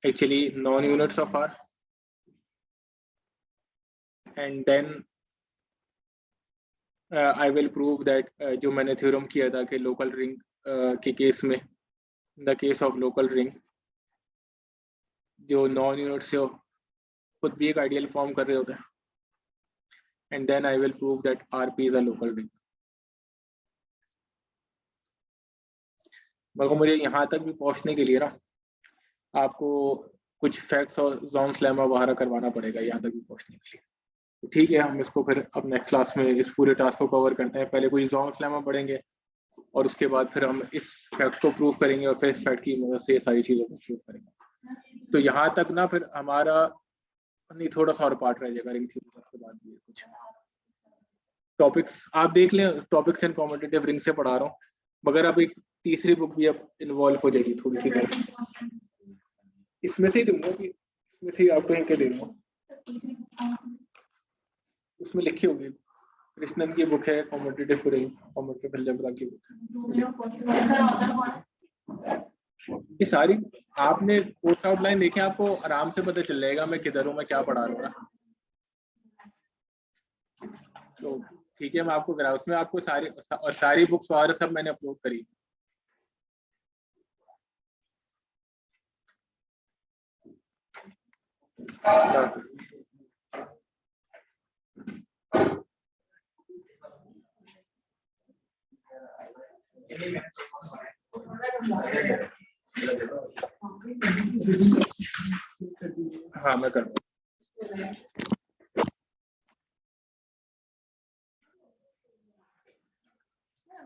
actually non-units of R, and then I will prove that जो मैंने थ्योरम किया था कि लोकल रिंग के केस में, in the case of local ring, जो नॉन यूनिट्स हो खुद भी एक आइडियल फॉर्म कर रहे होते हैं, and then I will prove that RP is a local ring। मगर मुझे यहाँ तक भी पहुँचने के लिए ना आपको कुछ फैक्ट्स और जोन्स लेमा वगैरह करवाना पड़ेगा यहाँ तक भी पहुँचने के लिए। तो ठीक है, हम इसको फिर अब नेक्स्ट क्लास में इस पूरे टास्क को कवर करते हैं। पहले कुछ जोन्स लेमा पढ़ेंगे और उसके बाद फिर हम इस फैक्ट को प्रूव करेंगे और फिर इस फैक्ट की मदद से सारी चीज़ों को प्रूव करेंगे। तो यहाँ तक ना फिर हमारा नहीं थोड़ा सा और पार्ट रह जाएगा रिंग थ्योरी के बाद भी। कुछ टॉपिक्स आप देख लें, टॉपिक्स एंड कॉम्पिटिटिव रिंग से पढ़ा रहा हूँ, मगर अब एक तीसरी बुक भी अब इन्वॉल्व हो जाएगी थोड़ी सी। इसमें से ही दूंगा कि इसमें से आपको इनके दे दूँ, उसमें लिखी होगी कृष्णन की बुक है कॉम्पिटिटिव रिंग, कॉम्पिटिटिव अलजेब्रा की बुक है। ये सारी आपने कोर्स आउटलाइन देखे, आपको आराम से पता चल जाएगा मैं किधर हूँ, मैं क्या पढ़ा रहा हूँ। तो ठीक है, मैं आपको करा, उसमें आपको सारी बुक्स वगैरह सब मैंने अपलोड करी। हाँ मैं कर